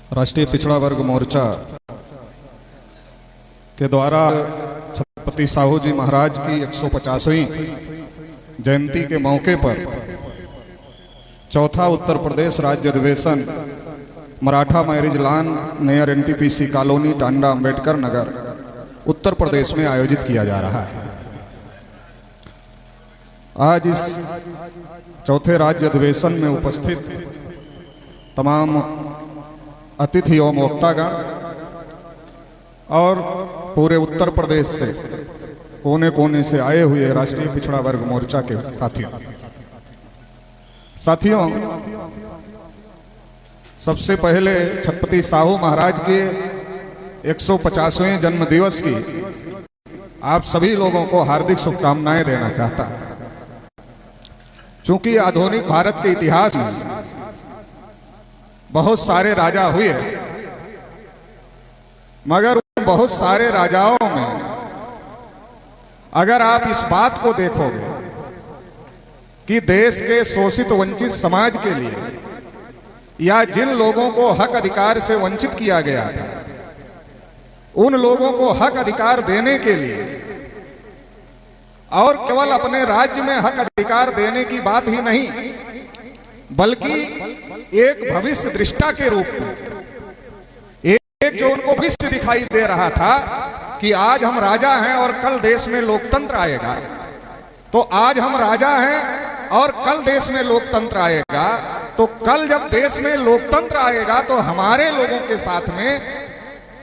राष्ट्रीय पिछड़ा वर्ग मोर्चा के द्वारा छत्रपति साहू जी महाराज की 150वीं जयंती के मौके पर चौथा उत्तर प्रदेश राज्य अधिवेशन Maratha marriage lawn near NTPC colony Tanda Ambedkar Nagar Uttar Pradesh में आयोजित किया जा रहा है। आज इस चौथे राज्य अधिवेशन में उपस्थित तमाम अतिथि एवं वक्तागण और पूरे उत्तर प्रदेश से कोने कोने से आए हुए राष्ट्रीय पिछड़ा वर्ग मोर्चा के साथियों, सबसे पहले छत्रपति साहू महाराज के 150वें जन्म दिवस की आप सभी लोगों को हार्दिक शुभकामनाएं देना चाहता हूं। चूंकि आधुनिक भारत के इतिहास में बहुत सारे राजा हुए, मगर उन बहुत सारे राजाओं में अगर आप इस बात को देखोगे कि देश के शोषित वंचित समाज के लिए या जिन लोगों को हक अधिकार से वंचित किया गया था, उन लोगों को हक अधिकार देने के लिए और केवल अपने राज्य में हक अधिकार देने की बात ही नहीं, बल्कि एक भविष्य दृष्टा के रूप में एक जो उनको भविष्य दिखाई दे रहा था कि आज हम राजा हैं और कल देश में लोकतंत्र आएगा, तो आज हम राजा हैं और कल देश में लोकतंत्र आएगा, तो कल जब देश में लोकतंत्र आएगा तो हमारे लोगों के साथ में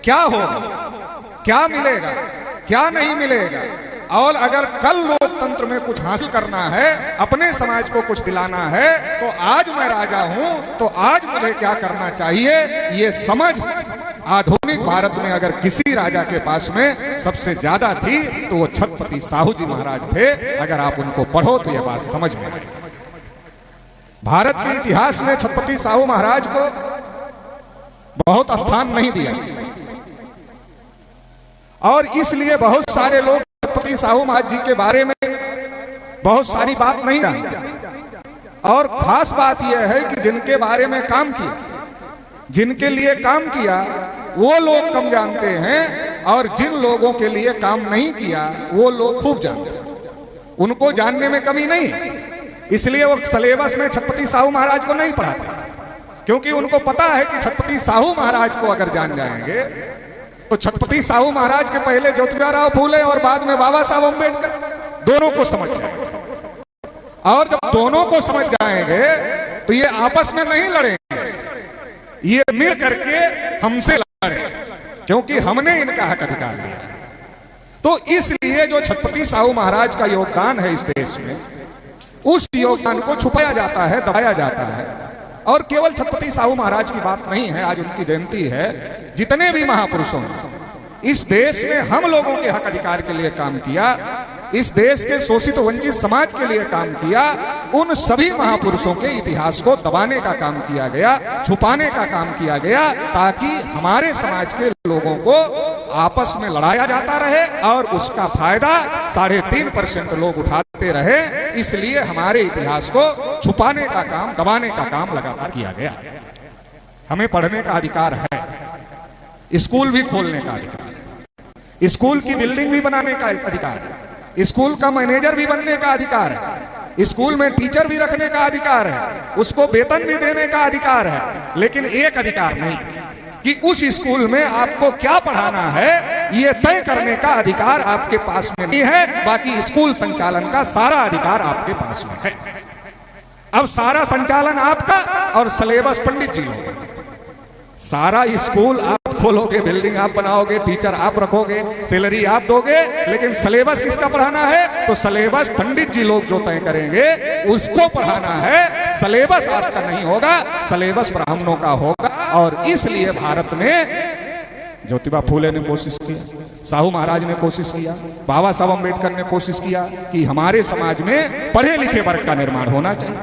क्या होगा, क्या मिलेगा, क्या नहीं मिलेगा। और अगर कल लोकतंत्र में कुछ हासिल करना है, अपने समाज को कुछ दिलाना है, तो आज मैं राजा हूं तो आज मुझे क्या करना चाहिए, ये समझ आधुनिक भारत में अगर किसी राजा के पास में सबसे ज्यादा थी तो वो छत्रपति साहू जी महाराज थे। अगर आप उनको पढ़ो तो यह बात समझ में आएगी। भारत के इतिहास में छत्रपति साहू महाराज को बहुत स्थान नहीं दिया और इसलिए बहुत सारे लोग छत्रपति साहू महाराज जी के बारे में बहुत सारी बात नहीं जानते। और खास बात यह है कि जिनके बारे में काम किया, जिनके लिए काम किया, वो लोग कम जानते हैं और जिन लोगों के लिए काम नहीं किया वो लोग खूब जानते हैं। उनको जानने में कमी नहीं है, इसलिए वो सिलेबस में छत्रपति साहू महाराज को नहीं पढ़ाते, क्योंकि उनको पता है कि छत्रपति साहू महाराज को अगर जान जाएंगे तो छत्रपति साहू महाराज के पहले ज्योतिबा फूले और बाद में बाबा साहब अम्बेडकर दोनों को समझ जाएंगे। और जब दोनों को समझ जाएंगे तो ये आपस में नहीं लड़ेंगे, ये मिल करके हमसे लड़े, क्योंकि हमने इनका हक अधिकार लिया। तो इसलिए जो छत्रपति साहू महाराज का योगदान है इस देश में, उस योगदान को छुपाया जाता है, दबाया जाता है। और केवल छत्रपति साहू महाराज की बात नहीं है, आज उनकी जयंती है। जितने भी महापुरुषों ने इस देश में हम लोगों के हक अधिकार के लिए काम किया, इस देश के शोषित वंचित समाज के लिए काम किया, उन सभी महापुरुषों के इतिहास को दबाने का काम किया गया, छुपाने का काम किया गया, ताकि हमारे समाज के लोगों को आपस में लड़ाया जाता रहे और उसका फायदा 3.5% लोग उठाते रहे। इसलिए हमारे इतिहास को छुपाने का काम, दबाने का काम लगातार किया गया। हमें पढ़ने का अधिकार है, स्कूल भी खोलने का अधिकार है, स्कूल की बिल्डिंग भी बनाने का अधिकार है, स्कूल का मैनेजर भी बनने का अधिकार है, स्कूल में टीचर भी रखने का अधिकार है, उसको वेतन भी देने का अधिकार है। लेकिन एक अधिकार नहीं कि उस स्कूल में आपको क्या पढ़ाना है, यह तय करने का अधिकार आपके पास में नहीं है। बाकी स्कूल संचालन का सारा अधिकार आपके पास में है। अब सारा संचालन आपका और सिलेबस पंडित जी लोग, सारा स्कूल आप खोलोगे, बिल्डिंग आप बनाओगे, टीचर आप रखोगे, सैलरी आप दोगे, लेकिन सिलेबस किसका पढ़ाना है? तो सिलेबस पंडित जी लोग जो तय करेंगे उसको पढ़ाना है। सिलेबस आपका नहीं होगा, सिलेबस ब्राह्मणों का होगा। और इसलिए भारत में ज्योतिबा फूले ने कोशिश की, साहू महाराज ने कोशिश किया, बाबा साहब अम्बेडकर ने कोशिश किया कि हमारे समाज में पढ़े लिखे वर्ग का निर्माण होना चाहिए।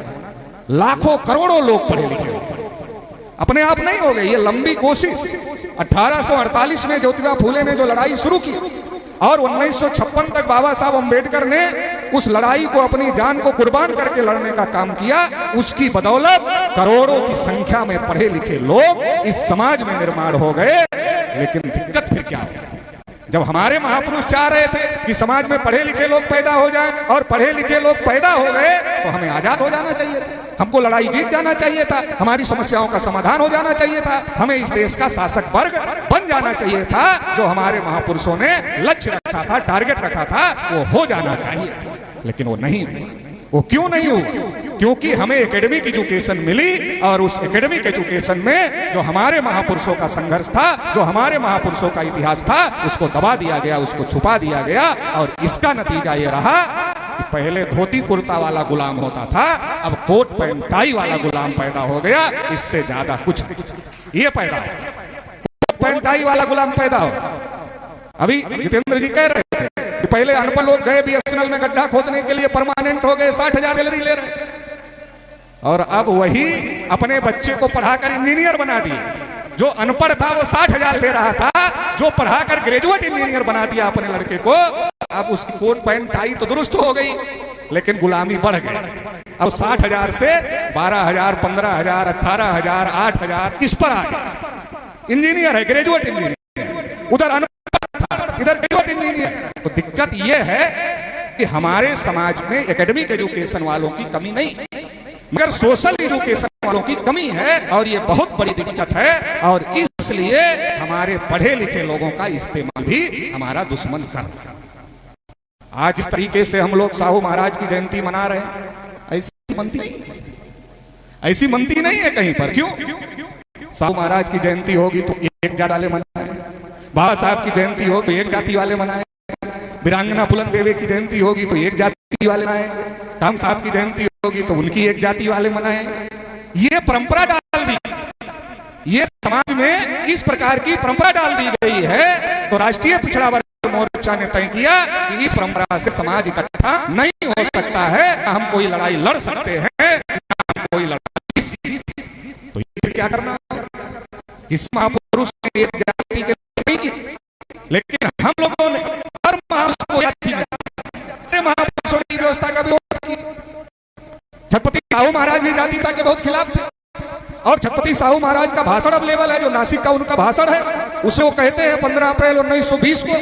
लाखों करोड़ों लोग पढ़े लिखे हो, अपने आप नहीं हो गए, ये लंबी कोशिश। 1848 में ज्योतिबा फूले ने जो लड़ाई शुरू की और 1956 तक बाबा साहब अम्बेडकर ने उस लड़ाई को अपनी जान को कुर्बान करके लड़ने का काम किया, उसकी बदौलत करोड़ों की संख्या में पढ़े लिखे लोग इस समाज में निर्माण हो गए। लेकिन दिक्कत फिर क्या हो, जब हमारे महापुरुष चाह रहे थे कि समाज में पढ़े लिखे लोग पैदा हो जाएं और पढ़े लिखे लोग पैदा हो गए तो हमें आजाद हो जाना चाहिए था, हमको लड़ाई जीत जाना चाहिए था, हमारी समस्याओं का समाधान हो जाना चाहिए था, हमें इस देश का शासक वर्ग बन जाना चाहिए था। जो हमारे महापुरुषों ने लक्ष्य रखा था, टारगेट रखा था, वो हो जाना चाहिए। लेकिन वो नहीं हुआ। वो क्यों नहीं हुआ? क्योंकि हमें एकेडमिक एजुकेशन मिली और उस एकेडमिक एजुकेशन में जो हमारे महापुरुषों का संघर्ष था, जो हमारे महापुरुषों का इतिहास था, उसको दबा दिया गया, उसको छुपा दिया गया। और इसका नतीजा ये रहा कि पहले धोती कुर्ता वाला गुलाम होता था, अब कोट पैंट टाई वाला गुलाम पैदा हो गया। इससे ज्यादा कुछ ये पैदा हो, कोट पैंट टाई वाला गुलाम पैदा हो। अभी जितेंद्र जी कह रहे थे कि पहले अनपढ़ लोग गए बीएसएनएल में गड्ढा खोदने के लिए परमानेंट हो गए, 60,000 सैलरी ले रहे, और अब वही अपने बच्चे को पढ़ाकर इंजीनियर बना दिए। जो अनपढ़ था वो 60,000 ले रहा था, जो पढ़ाकर ग्रेजुएट इंजीनियर बना दिया अपने लड़के को। अब उसकी कोट पैंट टाई तो दुरुस्त हो गई, लेकिन गुलामी बढ़ गई। अब 60,000 से 12,000, 15,000, 18,000, 8,000 इस पर आ गया। इंजीनियर है, ग्रेजुएट इंजीनियर, उधर अनपढ़ था, इधर ग्रेजुएट इंजीनियर। तो दिक्कत यह है कि हमारे समाज में एकेडमिक एजुकेशन वालों की कमी नहीं, मगर सोशल एजुकेशन वालों की कमी है, और ये बहुत बड़ी दिक्कत है। और इसलिए हमारे पढ़े लिखे लोगों का इस्तेमाल भी हमारा दुश्मन कर रहा है। आज इस तरीके से हम लोग साहू महाराज की जयंती मना रहे हैं, ऐसी मनती नहीं, ऐसी मनती नहीं है कहीं पर। क्यों? साहू महाराज की जयंती होगी तो एक जाति वाले मनाए, बाबा साहब की जयंती होगी एक जाति वाले मनाए, वीरांगना पुलन देवी की जयंती होगी तो एक जाति वाले मनाए, काम साहब की जयंती होगी तो उनकी एक जाति वाले मनाए। ये परंपरा डाल दी, ये समाज में इस प्रकार की परंपरा डाल दी गई है। तो राष्ट्रीय पिछड़ा वर्ग मोर्चा ने तय किया कि इस परंपरा से समाज इकट्ठा नहीं हो सकता है, हम कोई लड़ाई लड़ सकते हैं, कोई लड़ाई। तो ये क्या करना, इस महापुरुष ने एक जाति के नहीं की, लेकिन हम लोगों ने हर महापुरुष को जाति में से महापुरुषों की व्यवस्था का विरोध किया। छत्रपति साहू महाराज भी जातिता के बहुत खिलाफ थे, और छत्रपति साहू महाराज का भाषण अवेलेबल है, जो नासिक का उनका भाषण है, उसे वो कहते हैं 15 अप्रैल 1920 को।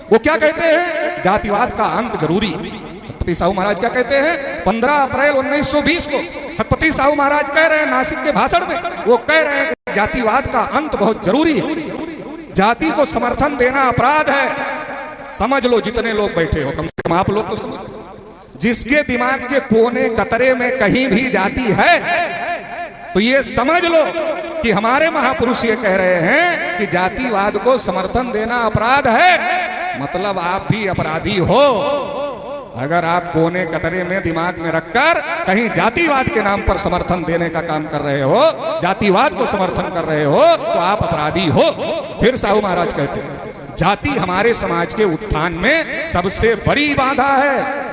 वो क्या कहते हैं? जातिवाद का अंत जरूरी है। छत्रपति साहू महाराज क्या कहते हैं? 15 अप्रैल 1920 को छत्रपति साहू महाराज कह रहे हैं नासिक के भाषण में, वो कह रहे हैं कि जातिवाद का अंत बहुत जरूरी है, जाति को समर्थन देना अपराध है। समझ लो जितने लोग बैठे हो, कम से कम आप लोग तो समझ लो, जिसके दिमाग के कोने कतरे में कहीं भी जाति है तो ये समझ लो कि हमारे महापुरुष ये कह रहे हैं कि जातिवाद को समर्थन देना अपराध है। मतलब आप भी अपराधी हो अगर आप कोने कतरे में दिमाग में रखकर कहीं जातिवाद के नाम पर समर्थन देने का काम कर रहे हो, जातिवाद को समर्थन कर रहे हो, तो आप अपराधी हो। फिर साहू महाराज कहते हैं जाति हमारे समाज के उत्थान में सबसे बड़ी बाधा है।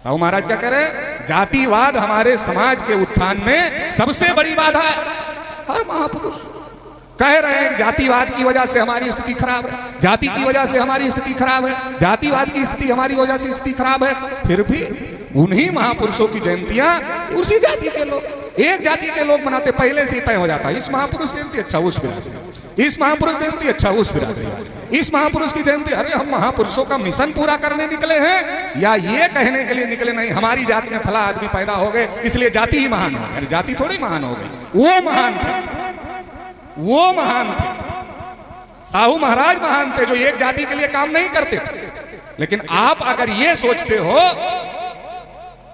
साहू महाराज क्या कह रहे हैं? जातिवाद हमारे समाज के उत्थान में सबसे बड़ी बाधा है। हर महापुरुष कह रहे हैं जातिवाद की वजह से हमारी स्थिति खराब है, जाति की वजह से हमारी स्थिति खराब है, जातिवाद की स्थिति हमारी वजह से स्थिति खराब है। फिर भी उन्हीं महापुरुषों की जयंतियां उसी जाति के लोग, एक जाति के लोग मनाते, पहले से तय हो जाता है। इस महापुरुष जयंती अच्छा उस बिरादरी, इस महापुरुष जयंती अच्छा उस बिरादरी, इस महापुरुष की जयंती, अरे हम महापुरुषों का मिशन पूरा करने निकले हैं या ये कहने के लिए निकले नहीं हमारी जाति में फला आदमी पैदा हो गए इसलिए जाति ही महान हो गई। जाति थोड़ी महान हो गई, वो महान थे, वो महान थे। साहू महाराज महान थे जो एक जाति के लिए काम नहीं करते थे। लेकिन आप अगर ये सोचते हो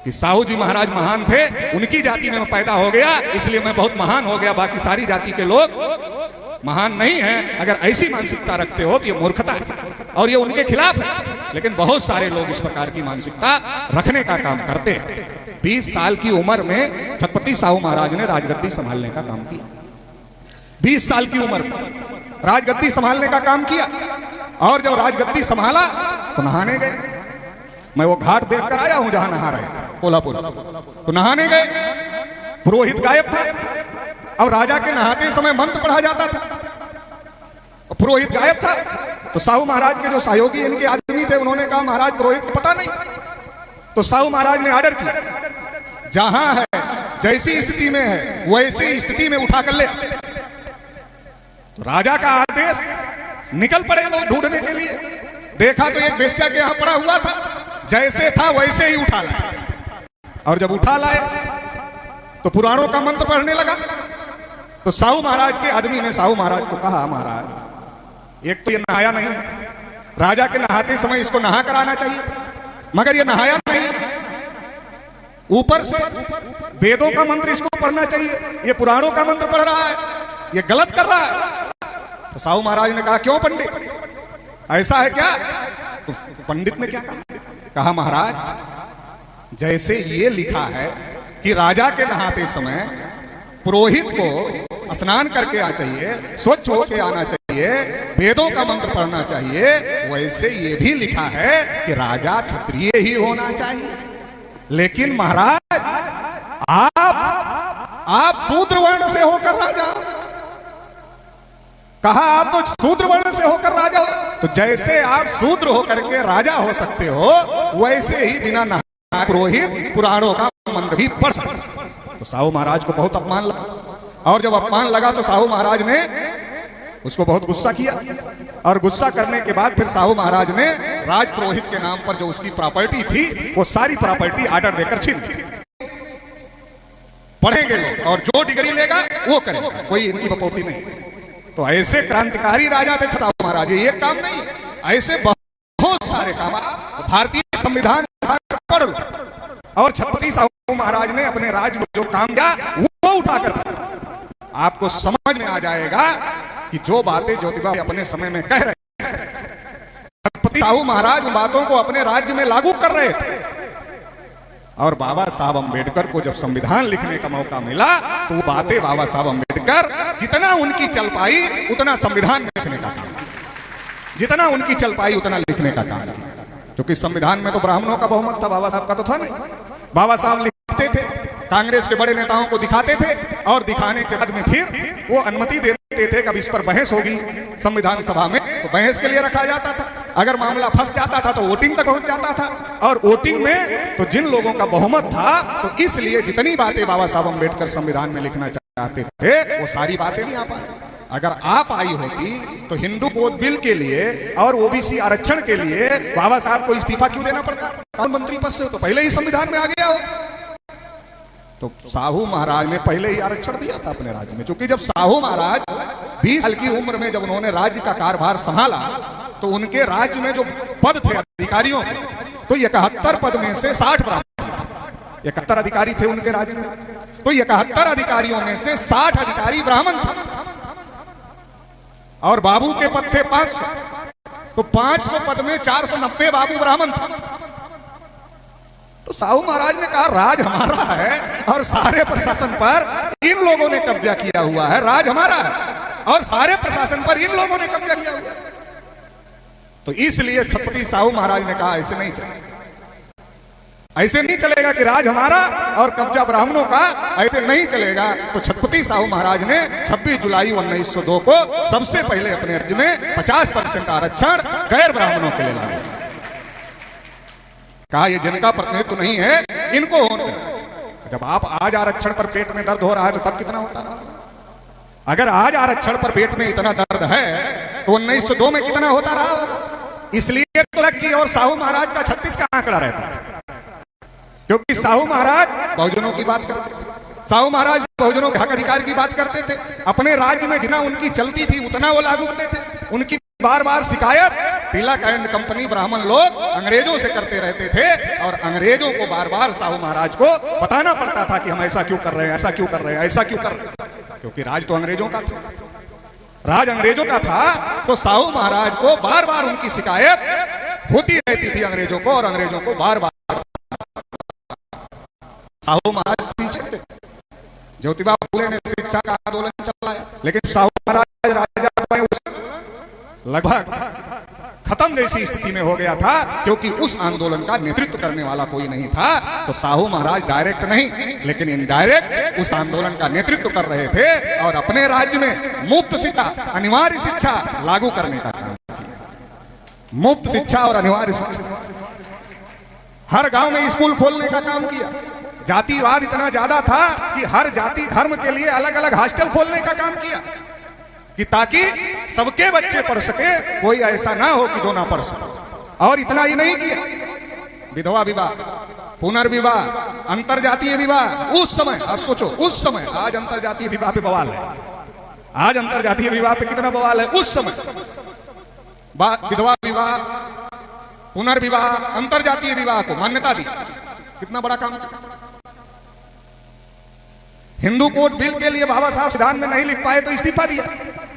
कि साहू जी महाराज महान थे, उनकी जाति में मैं पैदा हो गया इसलिए मैं बहुत महान हो गया, बाकी सारी जाति के लोग महान नहीं है, अगर ऐसी मानसिकता रखते हो तो ये मूर्खता है और ये उनके खिलाफ है। लेकिन बहुत सारे लोग इस प्रकार की मानसिकता रखने का काम करते हैं। 20 साल की उम्र में छत्रपति साहू महाराज ने राजगद्दी संभालने का काम किया। 20 साल की उम्र में राजगद्दी संभालने का काम किया, और जब राजगद्दी संभाला तो नहाने गए। मैं वो घाट देखकर आया हूं जहां नहा रहे थे कोल्हापुर, तो नहाने गए, पुरोहित गायब था। अब राजा के नहाते समय मंत्र पढ़ा जाता था, पुरोहित गायब था। तो साहू महाराज के जो सहयोगी इनके आगे आदमी थे, उन्होंने कहा महाराज पुरोहित को पता नहीं। तो साहू महाराज ने ऑर्डर किया, जहां है जैसी स्थिति में है वैसी स्थिति में उठा कर ले। तो राजा का आदेश, निकल पड़े लोग ढूंढने के लिए। देखा तो एक वेश्या के यहां पड़ा हुआ था, जैसे था वैसे ही उठा लाए। और जब उठा लाए तो पुराणों का मंत्र पढ़ने लगा। तो साहू महाराज के आदमी ने साहू महाराज को कहा, महाराज एक तो ये नहाया नहीं है, राजा के नहाते समय इसको नहा कर आना चाहिए, मगर ये नहाया नहीं, ऊपर से वेदों का मंत्र इसको पढ़ना चाहिए, ये पुराणों का मंत्र पढ़ रहा है, ये गलत कर रहा है। तो साहू महाराज ने कहा, क्यों पंडित, ऐसा है क्या? तो पंडित ने क्या कहा? कहा महाराज जैसे ये लिखा है कि राजा के नहाते समय पुरोहित को स्नान करके आना चाहिए, स्वच्छ होके आना चाहिए, वेदों का मंत्र पढ़ना चाहिए, वैसे ये भी लिखा है कि राजा क्षत्रिय ही होना चाहिए। लेकिन महाराज आप शूद्र वर्ण से होकर राजा, कहा आप तो शूद्र वर्ण से होकर राजा हो, तो जैसे आप शूद्र होकर के राजा हो सकते हो, वैसे ही बिना नहाए पुरोहित पुराणों का मंत्र भी पढ़ सकते। तो साहू महाराज को बहुत अपमान लगा, और जब अपमान लगा तो साहू महाराज ने उसको बहुत गुस्सा किया, और गुस्सा करने के बाद फिर साहू महाराज ने राज पुरोहित के नाम पर जो उसकी प्रॉपर्टी थी वो सारी प्रॉपर्टी ऑर्डर देकर छीन ली। पढ़ेंगे लोग और जो डिग्री लेगा वो करेगा, कोई इनकी बपौती नहीं। तो ऐसे क्रांतिकारी राजा थे साहू महाराज, ये एक काम नहीं, ऐसे बहुत सारे काम। भारतीय संविधान पढ़ लो, और छत्रपति साहू महाराज ने अपने राज्य में जो काम किया वो उठाकर आपको समझ में आ जाएगा कि जो बातें ज्योतिबा अपने समय में कह रहे हैं, छत्रपति साहू महाराज उन बातों को अपने राज्य में लागू कर रहे थे। और बाबा साहब अम्बेडकर को जब संविधान लिखने का मौका मिला तो वो बातें बाबा साहब अम्बेडकर जितना उनकी चल पाई उतना संविधान में लिखने का काम किया, जितना उनकी चल पाई उतना लिखने का काम किया। क्योंकि संविधान में तो ब्राह्मणों का बहुमत था, बाबा साहब का तो था नहीं। बाबा साहब लिखते थे, कांग्रेस के बड़े नेताओं को दिखाते थे, और दिखाने के बाद में फिर वो अनुमति देते थे कि अब इस पर बहस होगी संविधान सभा में, तो बहस के लिए रखा जाता था। अगर मामला फंस जाता था तो वोटिंग तक पहुंच जाता था, और वोटिंग में तो जिन लोगों का बहुमत था, तो इसलिए जितनी बातें बाबा साहब अम्बेडकर संविधान में लिखना चाहते थे वो सारी बातें नहीं आ पाई। अगर आप आई होती तो हिंदू कोड बिल के लिए और ओबीसी आरक्षण के लिए बाबा साहब को इस्तीफा क्यों देना पड़ता? कौन मंत्री पद से हो तो पहले ही संविधान में आ गया हो। तो साहू महाराज ने पहले ही आरक्षण दिया था अपने राज्य में, क्योंकि जब साहू महाराज 20 साल की उम्र में जब उन्होंने राज्य का कार्यभार संभाला तो उनके राज्य में जो पद थे अधिकारियों के, तो 71 पद में से 60 ब्राह्मण थे। 71 अधिकारी थे उनके राज्य में, तो 71 अधिकारियों में से 60 अधिकारी ब्राह्मण थे, और बाबू के पद थे 500, तो 500 पद में 490 बाबू ब्राह्मण थे। तो साहू महाराज ने कहा राज हमारा है और सारे प्रशासन पर इन लोगों ने कब्जा किया हुआ है, राज हमारा है और सारे प्रशासन पर इन लोगों ने कब्जा किया हुआ है। तो इसलिए छत्रपति साहू महाराज ने कहा ऐसे नहीं चलेगा, ऐसे नहीं चलेगा कि राज हमारा और कब्जा ब्राह्मणों का, ऐसे नहीं चलेगा। तो छत्रपति साहू महाराज ने 26 जुलाई 1902 को सबसे पहले अपने राज्य में 50% आरक्षण गैर ब्राह्मणों के लिए लागू कहा, ये जिनका प्रतिनिधित्व नहीं है इनको होना चाहिए। जब आप आज आरक्षण पर पेट में दर्द हो रहा है तो तब कितना होता रहा? अगर आज आरक्षण पर पेट में इतना दर्द है तो 1902 में कितना होता रहा? इसलिए तो लक्की और साहू महाराज का 36 का आंकड़ा रहता है, क्योंकि साहू महाराज बहुजनों की बात करते थे, साहू महाराज बहुजनों के हक अधिकार की बात करते थे। अपने राज्य में जितना उनकी चलती थी उतना वो लागू करते थे। उनकी बार बार शिकायत तिलक एंड कंपनी ब्राह्मण लोग अंग्रेजों से करते रहते थे, और अंग्रेजों को बार बार साहू महाराज को बताना पड़ता था कि हम ऐसा क्यों कर रहे हैं, ऐसा क्यों कर रहे हैं, ऐसा क्यों कर रहे हैं, क्योंकि राज तो अंग्रेजों का था, राज अंग्रेजों का था। तो साहू महाराज को बार बार उनकी शिकायत होती रहती थी अंग्रेजों को, और अंग्रेजों को बार बार साहू महाराज पीछे थे। ज्योतिबा फुले ने शिक्षा का आंदोलन चलाया, लेकिन साहू महाराज राजा लगभग खत्म जैसी स्थिति में हो गया था, क्योंकि उस आंदोलन का नेतृत्व करने वाला कोई नहीं था। तो साहू महाराज डायरेक्ट नहीं लेकिन इनडायरेक्ट उस आंदोलन का नेतृत्व कर रहे थे, और अपने राज्य में मुफ्त शिक्षा, अनिवार्य शिक्षा लागू करने का काम किया। मुफ्त शिक्षा और अनिवार्य शिक्षा, हर गांव में स्कूल खोलने का काम किया। जातिवाद इतना ज्यादा था कि हर जाति धर्म के लिए अलग अलग हॉस्टल खोलने का काम किया कि ताकि सबके बच्चे पढ़ सके, कोई ऐसा ना हो कि जो ना पढ़ सके। और इतना ही नहीं किया, विधवा विवाह, पुनर्विवाह, अंतरजातीय विवाह, उस समय आप सोचो, उस समय, आज अंतरजातीय विवाह पे बवाल है, आज अंतरजातीय विवाह पे कितना बवाल है, उस समय विधवा विवाह, पुनर्विवाह, अंतरजातीय विवाह को मान्यता दी, कितना बड़ा काम। हिंदू कोड बिल के लिए बाबा साहब संविधान में नहीं लिख पाए तो इस्तीफा दिया,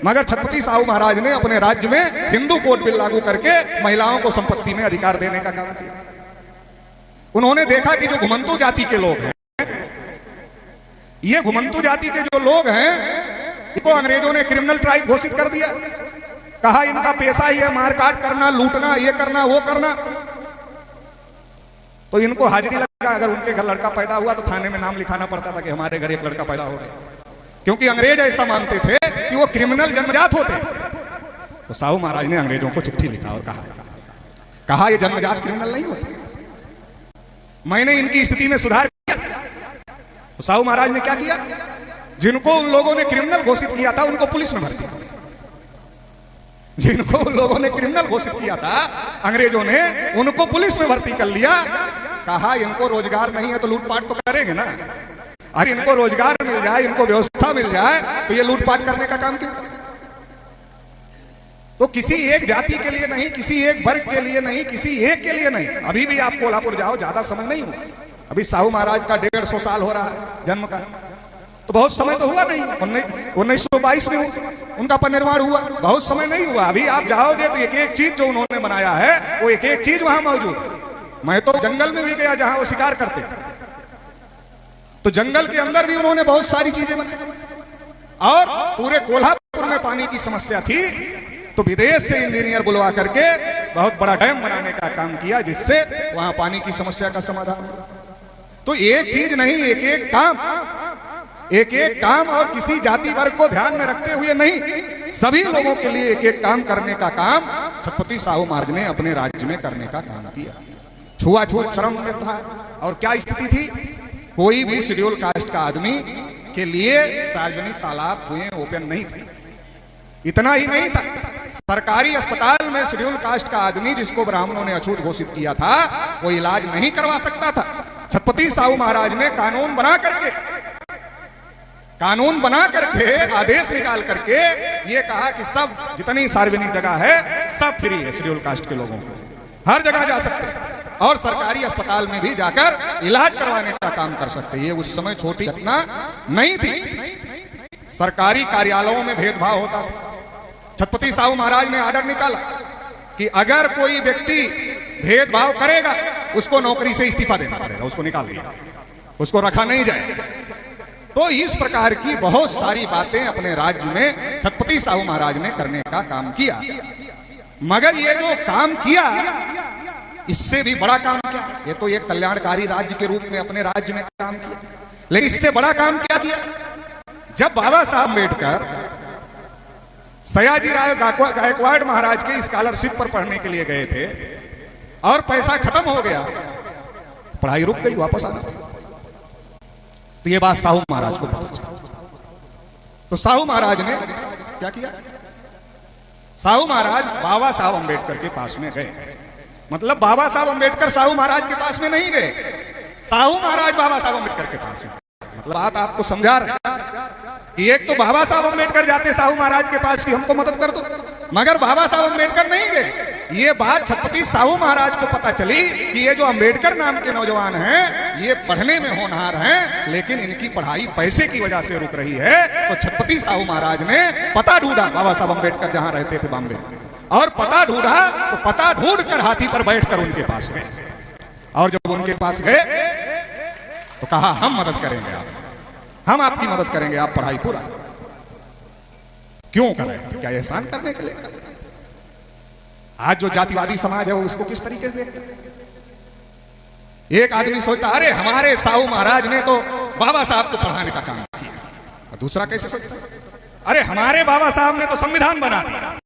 मगर छत्रपति साहू महाराज ने अपने राज्य में हिंदू कोड बिल लागू करके महिलाओं को संपत्ति में अधिकार देने का काम किया। उन्होंने देखा कि जो घुमंतु जाति के लोग हैं, ये घुमंतु जाति के जो लोग हैं, इनको अंग्रेजों ने क्रिमिनल ट्राइब घोषित कर दिया। कहा इनका पेशा ही है मारकाट करना, लूटना, ये करना, वो करना। तो इनको हाजिरी लगा, अगर उनके घर लड़का पैदा हुआ तो थाने में नाम लिखाना पड़ता था कि हमारे घर एक लड़का पैदा हो गया, क्योंकि अंग्रेज ऐसा मानते थे कि वो क्रिमिनल जन्मजात होते। तो साहू महाराज ने अंग्रेजों को चिट्ठी लिखा और कहा ये जन्मजात क्रिमिनल नहीं होते, मैंने इनकी स्थिति में सुधार किया। तो साहू महाराज ने क्या किया, जिनको उन लोगों ने क्रिमिनल घोषित किया था उनको पुलिस में भर्ती किया। जिनको उन लोगों ने क्रिमिनल घोषित किया था अंग्रेजों ने, उनको पुलिस में भर्ती कर लिया। कहा इनको रोजगार नहीं है तो लूटपाट तो करेंगे ना, अरे इनको रोजगार मिल जाए, इनको व्यवस्था मिल जाए तो ये लूटपाट करने का काम क्यों करें। तो किसी एक जाति के लिए नहीं, किसी एक वर्ग के लिए नहीं, किसी एक के लिए नहीं। अभी भी आप कोल्हापुर जाओ, ज्यादा समय नहीं हुआ, अभी साहू महाराज का 150 साल हो रहा है जन्म का, तो बहुत समय तो हुआ नहीं। 1922 में उनका परिनिर्वाण हुआ, बहुत समय नहीं हुआ। अभी आप जाओगे तो एक एक चीज जो उन्होंने बनाया है वो एक एक चीज वहां मौजूद है। मैं तो जंगल में भी गया जहां वो शिकार करते थे, तो जंगल के अंदर भी उन्होंने बहुत सारी चीजें बनाई। और पूरे कोल्हापुर में पानी की समस्या थी, तो विदेश से इंजीनियर बुलवा करके बहुत बड़ा डैम बनाने का काम किया, जिससे वहां पानी की समस्या का समाधान हुआ। तो एक चीज नहीं, एक एक काम, और किसी जाति वर्ग को ध्यान में रखते हुए नहीं, सभी लोगों के लिए एक एक काम करने का काम छत्रपति साहू महाराज ने अपने राज्य में करने का काम किया। छुआछूत चरम में था, और क्या स्थिति थी, कोई भी शेड्यूल कास्ट का आदमी के लिए सार्वजनिक तालाब कुएं ओपन नहीं थे। इतना ही नहीं था, सरकारी अस्पताल में शेड्यूल कास्ट का आदमी जिसको ब्राह्मणों ने अछूत घोषित किया था, वो इलाज नहीं करवा सकता था। छत्रपति साहू महाराज ने कानून बना करके आदेश निकाल करके ये कहा कि सब जितनी सार्वजनिक जगह है सब फ्री है शेड्यूल कास्ट के लोगों को, हर जगह जा सकते हैं, और सरकारी अस्पताल में भी जाकर इलाज करवाने का काम कर सकते। ये उस समय छोटी घटना नहीं थी। सरकारी कार्यालयों में भेदभाव होता था। छत्रपति साहू महाराज ने आर्डर निकाला कि अगर कोई व्यक्ति भेदभाव करेगा उसको नौकरी से इस्तीफा देना पड़ेगा, उसको निकाल दिया, उसको रखा नहीं जाए। तो इस प्रकार की बहुत सारी बातें अपने राज्य में छत्रपति साहू महाराज ने करने का काम किया। मगर ये जो काम किया, इससे भी बड़ा काम क्या, ये तो एक कल्याणकारी राज्य के रूप में अपने राज्य में काम किया, लेकिन इससे बड़ा काम क्या किया, जब बाबा साहब अम्बेडकर सयाजीराव गायकवाड़ महाराज के स्कॉलरशिप पर पढ़ने के लिए गए थे और पैसा खत्म हो गया, पढ़ाई रुक गई, वापस आना पड़ा। तो ये बात साहू महाराज को पता चला। तो साहू महाराज ने क्या किया, साहू महाराज बाबा साहब अम्बेडकर के पास में गए। मतलब बाबा साहब अम्बेडकर साहू महाराज के पास में नहीं गए, साहू महाराज बाबा साहब अम्बेडकर के पास में। मतलब बात आपको समझा रहे कि एक तो बाबा साहब अम्बेडकर जाते साहू महाराज के पास कि हमको मदद कर दो, मगर बाबा साहब अम्बेडकर नहीं गए। ये बात छत्रपति साहू महाराज को पता चली कि ये जो अम्बेडकर नाम के नौजवान हैं ये पढ़ने में होनहार हैं, लेकिन इनकी पढ़ाई पैसे की वजह से रुक रही है। तो छत्रपति साहू महाराज ने पता ढूंढा, बाबा साहब अम्बेडकर जहां रहते थे बॉम्बे, और पता ढूंढा तो पता ढूंढ कर हाथी पर बैठकर उनके पास गए। और जब उनके पास गए तो कहा हम मदद करेंगे, हम आपकी मदद करेंगे, आप पढ़ाई पूरा। क्यों कर रहे थे, क्या एहसान करने के लिए कर रहे थे? आज जो जातिवादी समाज है वो उसको किस तरीके से देखता है? एक आदमी सोचता अरे हमारे साहू महाराज ने तो बाबा साहब को पढ़ाने का काम किया, और दूसरा कैसे सोचता अरे हमारे बाबा साहब ने तो संविधान बना दिया,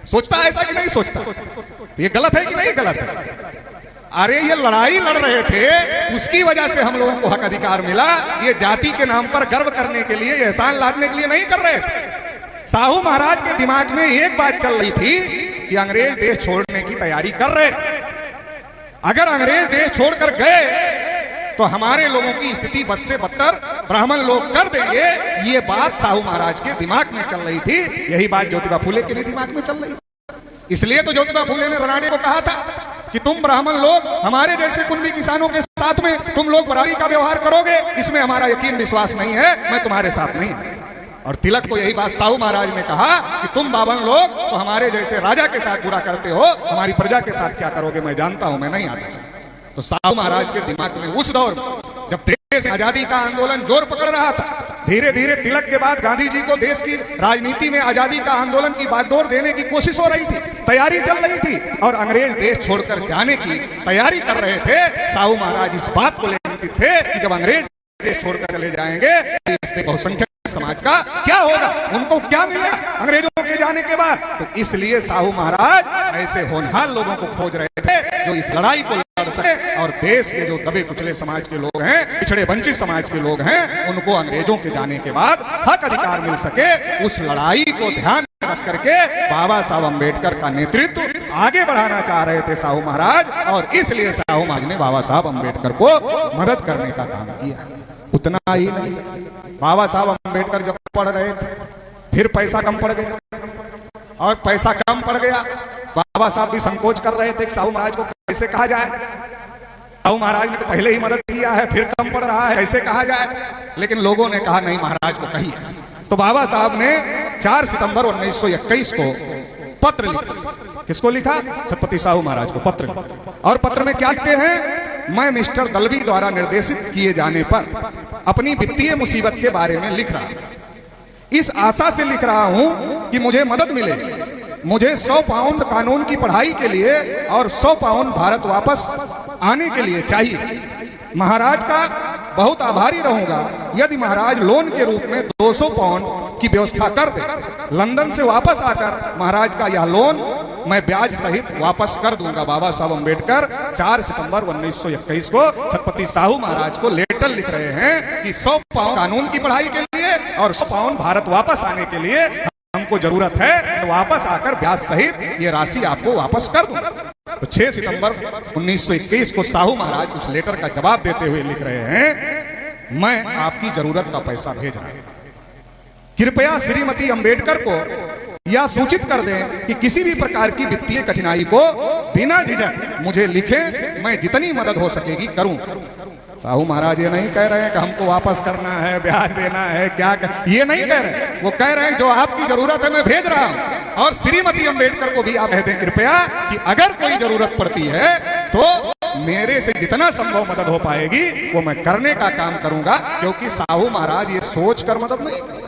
सोचता ऐसा कि नहीं सोचता? तो ये गलत है कि नहीं गलत है? अरे ये लड़ाई लड़ रहे थे, उसकी वजह से हम लोगों को हक अधिकार मिला। ये जाति के नाम पर गर्व करने के लिए, एहसान लादने के लिए नहीं कर रहे थे। साहू महाराज के दिमाग में एक बात चल रही थी कि अंग्रेज देश छोड़ने की तैयारी कर रहे। अगर अंग्रेज देश छोड़कर गए तो हमारे लोगों की स्थिति बद से बदतर ब्राह्मण लोग कर देंगे। ये बात साहू महाराज के दिमाग में चल रही थी। यही बात ज्योतिबा फुले के भी दिमाग में चल रही थी। इसलिए तो ज्योतिबा फुले ने राणे को कहा था कि तुम ब्राह्मण लोग हमारे जैसे कुंभी किसानों के साथ में तुम लोग बराबरी का व्यवहार करोगे, इसमें हमारा यकीन विश्वास नहीं है, मैं तुम्हारे साथ नहीं हूं। और तिलक को यही बात साहू महाराज ने कहा कि तुम बावन लोग तो हमारे जैसे राजा के साथ बुरा करते हो, हमारी प्रजा के साथ क्या करोगे मैं जानता हूं, मैं नहीं आता। तो साहू महाराज के दिमाग में उस दौर जब देश आजादी का आंदोलन जोर पकड़ रहा था, धीरे धीरे तिलक के बाद गांधी जी को देश की राजनीति में आजादी का आंदोलन की बागडोर देने की कोशिश हो रही थी, तैयारी चल रही थी और अंग्रेज देश छोड़कर जाने की तैयारी कर रहे थे। साहू महाराज इस बात को लेकर थे कि जब अंग्रेज देश छोड़कर चले जाएंगे तो इस बहुसंख्यक समाज का क्या होगा, उनको क्या मिलेगा अंग्रेजों के जाने के बाद। तो इसलिए साहू महाराज ऐसे होनहार लोगों को खोज रहे थे जो इस लड़ाई को लड़ सके और देश के जो दबे कुचले समाज के लोग हैं, पिछड़े वंचित समाज के लोग हैं, उनको अंग्रेजों के जाने के बाद हक अधिकार मिल सके। उस लड़ाई को ध्यान में रख करके बाबा साहब अम्बेडकर का नेतृत्व आगे बढ़ाना चाह रहे थे साहू महाराज, और इसलिए साहू महाराज ने बाबा साहब अम्बेडकर को मदद करने का काम किया। उतना ही नहीं, बाबा साहब अम्बेडकर जब पढ़ रहे थे फिर पैसा कम पड़ गया, और पैसा कम पड़ गया बाबा साहब भी संकोच कर रहे थे कि साहू महाराज को कैसे कहा जाए। साहू महाराज ने तो पहले ही मदद किया है, फिर कम पड़ रहा है, कैसे कहा जाए। लेकिन लोगों ने कहा नहीं, महाराज को कहिए। तो बाबा साहब ने 4 सितंबर 1921 को पत्र लिखा। किसको लिखा? छत्रपति साहू महाराज को पत्र लिखा। और पत्र में क्या लिखते हैं? मैं मिस्टर दलवी द्वारा निर्देशित किए जाने पर अपनी वित्तीय मुसीबत के बारे में लिख रहा हूं। इस आशा से लिख रहा हूं कि मुझे मदद मिले। मुझे 100 पाउंड कानून की पढ़ाई के लिए और 100 पाउंड भारत वापस आने के लिए चाहिए। महाराज का बहुत आभारी रहूंगा यदि महाराज लोन के रूप में 200 पाउंड की व्यवस्था कर दे। लंदन से वापस आकर महाराज का यह लोन मैं ब्याज सहित वापस कर दूंगा। बाबा साहब अम्बेडकर 4 सितंबर 1921 को छत्रपति साहू महाराज को लेटर लिख रहे हैं कि 100 पाउंड कानून की पढ़ाई के लिए और 100 पाउंड भारत वापस आने के लिए हमको जरूरत है, तो वापस आकर ब्याज सहित ये राशि आपको वापस कर दूंगा। तो 6 सितंबर 1921 को साहू महाराज उस लेटर का जवाब देते हुए लिख रहे हैं, मैं आपकी जरूरत का पैसा भेज रहा हूं। कृपया श्रीमती अम्बेडकर को यह सूचित कर दें कि किसी भी प्रकार की वित्तीय कठिनाई को बिना झिझक मुझे लिखें, मैं जितनी मदद हो सकेगी करूं। साहू महाराज ये नहीं कह रहे हैं कि हमको वापस करना है, ब्याज देना है, क्या ये नहीं कह रहे। वो कह रहे हैं जो आपकी जरूरत है मैं भेज रहा हूं। और श्रीमती अम्बेडकर को भी आप कह दें कृपया कि अगर कोई जरूरत पड़ती है तो मेरे से जितना संभव मदद हो पाएगी वो मैं करने का काम करूंगा। क्योंकि साहू महाराज ये सोच कर मदद नहीं कर रहे थे।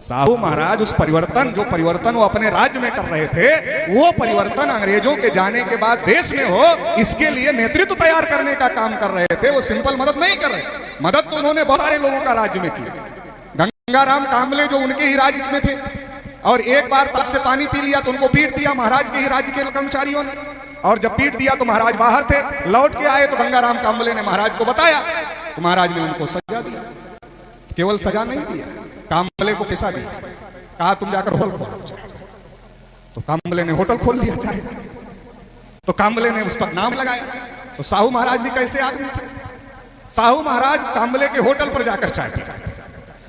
साहू महाराज उस परिवर्तन, जो परिवर्तन वो अपने राज्य में कर रहे थे, वो परिवर्तन अंग्रेजों के जाने के बाद देश में हो, इसके लिए नेतृत्व तैयार करने का काम कर रहे थे। वो सिंपल मदद नहीं कर रहे। मदद तो उन्होंने बहुत सारे लोगों का राज्य में की। गंगाराम कांबले जो उनके ही राज्य में थे, और एक बार तब से पानी पी लिया तो उनको पीट दिया महाराज के ही राज्य के कर्मचारियों ने। और जब पीट दिया तो महाराज बाहर थे, लौट के आए तो गंगाराम कांबले ने महाराज को बताया, तो महाराज ने उनको सजा दिया। केवल सजा नहीं दिया, कांबले को पैसा दिया, कहा तुम जाकर होटल खोलो। तो कांबले ने होटल खोल लिया चाहे। तो कांबले ने उस पर नाम लगाया। तो साहू महाराज भी कैसे आदमी थे। साहू महाराज कांबले के होटल पर जाकर चाय पी रहे थे।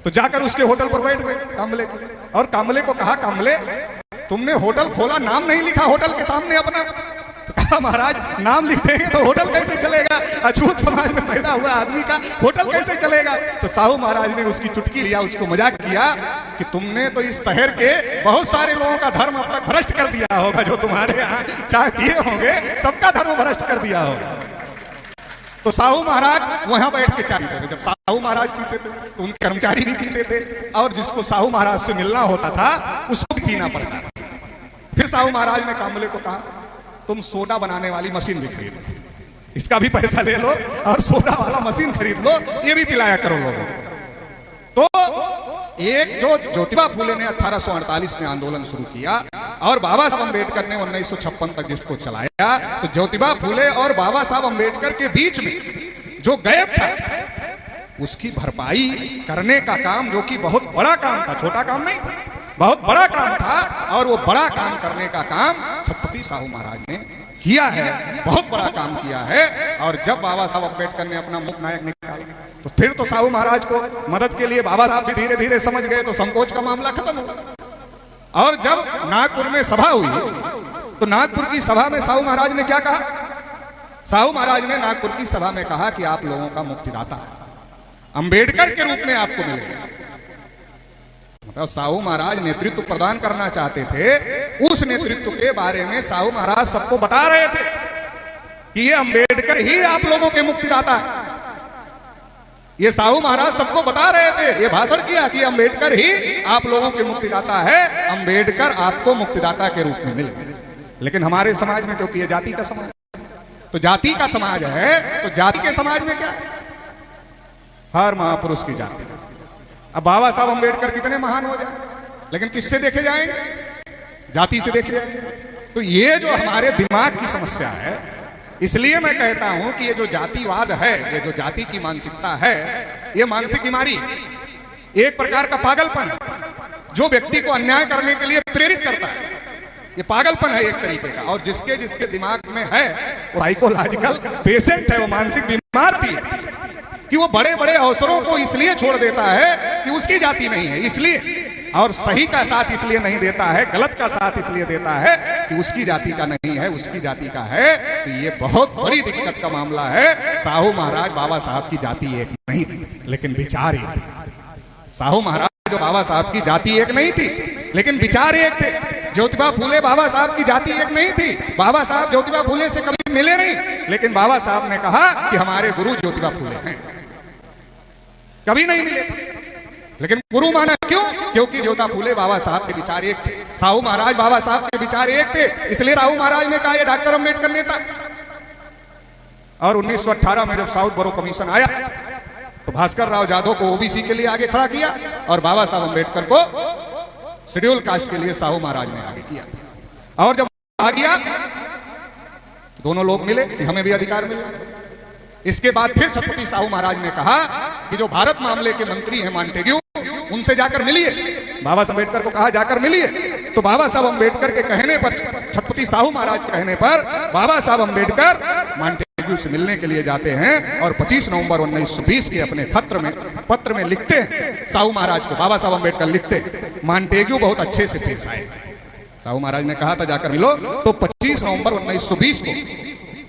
तो जाकर उसके होटल पर बैठ गए कांबले को, और कांबले को कहा, कांबले तुमने होटल खोला, नाम नहीं लिखा होटल के सामने अपना। तो कहा महाराज नाम लिख देंगे तो होटल कैसे चलेगा, अछूत समाज में पैदा हुआ आदमी का होटल कैसे चलेगा। तो साहू महाराज ने उसकी चुटकी लिया, उसको मजाक किया कि तुमने तो इस शहर के बहुत सारे लोगों का धर्म अब तक भ्रष्ट कर दिया होगा, जो तुम्हारे यहाँ चाय पिए होंगे सबका धर्म भ्रष्ट कर दिया होगा। तो साहू महाराज वहां बैठ के चाय पीते थे। जब साहू महाराज पीते थे तो उनके कर्मचारी भी पीते थे, और जिसको साहू महाराज से मिलना होता था उसको भी पीना पड़ता था। फिर साहू महाराज ने कांबले को कहा, तुम सोडा बनाने वाली मशीन भी खरीद लो, इसका भी पैसा ले लो, और सोडा वाला मशीन खरीद लो, ये भी पिलाया करो लोगों। तो एक जो ज्योतिबा फूले ने 1848 में आंदोलन शुरू किया और बाबा साहब अम्बेडकर ने 1956 तक जिसको चलाया, तो ज्योतिबा फूले और बाबा साहब अम्बेडकर के बीच में जो गैप था उसकी भरपाई करने का काम, जो कि बहुत बड़ा काम था, छोटा काम नहीं था, बहुत बड़ा काम था, और वो बड़ा काम करने का काम छत्रपति साहू महाराज ने किया है, बहुत बड़ा काम किया है। और जब बाबा साहब अम्बेडकर ने अपना मुख्य नायक निकाला तो फिर तो साहू महाराज को मदद के लिए बाबा साहब भी धीरे धीरे समझ गए, तो संकोच का मामला खत्म हुआ। और जब नागपुर में सभा हुई तो नागपुर की सभा में साहू महाराज ने क्या कहा? साहू महाराज ने नागपुर की सभा में कहा कि आप लोगों का मुक्तिदाता अम्बेडकर के रूप में आपको मिल गया। मतलब साहू महाराज नेतृत्व प्रदान करना चाहते थे, उस नेतृत्व के बारे में साहू महाराज सबको बता रहे थे कि ये अम्बेडकर ही आप लोगों के मुक्तिदाता है। ये साहू महाराज सबको बता रहे थे, ये भाषण किया कि अम्बेडकर ही आप लोगों के मुक्तिदाता है, अम्बेडकर आपको मुक्तिदाता के रूप में मिल गए। लेकिन हमारे समाज में, क्योंकि ये जाति का समाज, तो जाति का समाज है, तो जाति के समाज में क्या है? हर महापुरुष की जाति। अब बाबा साहब अम्बेडकर कितने महान हो जाए, लेकिन किससे देखे जाएंगे? जाति से देखे जाएंगे। तो ये जो हमारे दिमाग की समस्या है, इसलिए मैं कहता हूं कि ये जो जातिवाद है, ये जो जाति की मानसिकता है, ये मानसिक बीमारी है, एक प्रकार का पागलपन है जो व्यक्ति को अन्याय करने के लिए प्रेरित करता है। ये पागलपन है एक तरीके का, और जिसके जिसके दिमाग में है वो साइकोलॉजिकल पेशेंट है, वो मानसिक बीमार थी कि वो बड़े बड़े अवसरों को इसलिए छोड़ देता है कि उसकी जाति नहीं है इसलिए, और सही का साथ इसलिए नहीं देता है, गलत का साथ इसलिए देता है कि उसकी जाति का नहीं है, उसकी जाति का है। तो ये बहुत बड़ी दिक्कत का मामला है। साहू महाराज बाबा साहब की जाति एक नहीं थी, लेकिन विचार एक थे। साहू महाराज जो बाबा साहब की जाति एक नहीं थी, लेकिन विचार एक थे। ज्योतिबा फूले बाबा साहब की जाति एक नहीं थी, बाबा साहब ज्योतिबा फूले से कभी मिले नहीं, लेकिन बाबा साहब ने कहा कि हमारे गुरु ज्योतिबा फूले हैं। कभी नहीं मिले, लेकिन गुरु माना क्यों? क्योंकि ज्योतिबा फूले बाबा साहब के विचार एक थे, साहू महाराज बाबा साहब के विचार एक थे, इसलिए साहू महाराज ने कहा ये डॉक्टर अम्बेडकर नेता। और 1918 में जब साउथ बोरो कमीशन आया तो भास्कर राव जाधव को ओबीसी के लिए आगे खड़ा किया और बाबा साहब अम्बेडकर को शेड्यूल कास्ट के लिए साहू महाराज ने आगे किया। और जब आ गया दोनों लोग मिले कि हमें भी अधिकार मिलना चाहिए। इसके बाद फिर छत्रपति साहू महाराज ने कहा कि जो भारत मामले के मंत्री हैं मॉन्टेग्यू, उनसे जाकर मिलिए। बाबा साहब अम्बेडकर को कहा जाकर मिलिए। तो बाबा साहब अम्बेडकर के कहने पर, छत्रपति साहू महाराज कहने पर बाबा साहब अम्बेडकर मॉन्टेग्यू से मिलने के लिए जाते हैं और 25 नवंबर 1920 के अपने पत्र में लिखते हैं साहू महाराज को। बाबा साहब अम्बेडकर लिखते हैं मॉन्टेग्यू बहुत अच्छे से पेश आए। साहू महाराज ने कहा था जाकर मिलो, तो 25 नवंबर 1920 को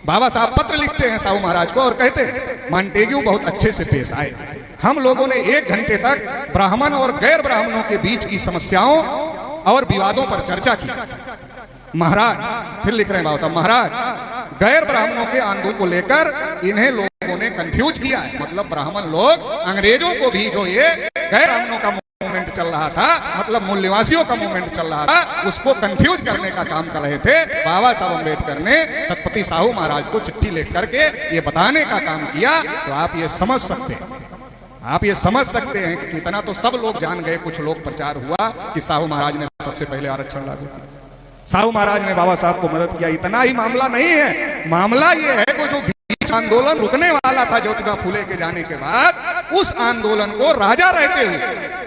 बाबा साहब पत्र लिखते हैं साहू महाराज को और कहते हैं मॉन्टेग्यू बहुत अच्छे से पेश आए। हम लोगों ने 1 घंटे तक ब्राह्मण और गैर ब्राह्मणों के बीच की समस्याओं और विवादों पर चर्चा की। महाराज, फिर लिख रहे हैं बाबा साहब, महाराज गैर ब्राह्मणों के आंदोलन को लेकर इन्हें लोगों ने कंफ्यूज किया है। मतलब ब्राह्मण लोग अंग्रेजों को भी, जो ये गैर ब्राह्मणों का मूवमेंट चल रहा था, मतलब मूल निवासियों का मूवमेंट चल रहा था, उसको कंफ्यूज करने का काम कर रहे थे। बाबा साहब अम्बेडकर ने छत्रपति साहू महाराज को चिट्ठी लिख करके ये बताने का काम किया। तो आप ये समझ सकते हैं, आप ये समझ सकते हैं कि इतना तो सब लोग जान गए, कुछ लोग प्रचार हुआ कि साहू महाराज ने सबसे पहले आरक्षण लागू किया, साहू महाराज ने बाबा साहब को मदद किया। इतना ही मामला नहीं है, मामला ये है कि जो बीच आंदोलन रुकने वाला था ज्योतिबा फूले के जाने के बाद, उस आंदोलन को राजा रहते हुए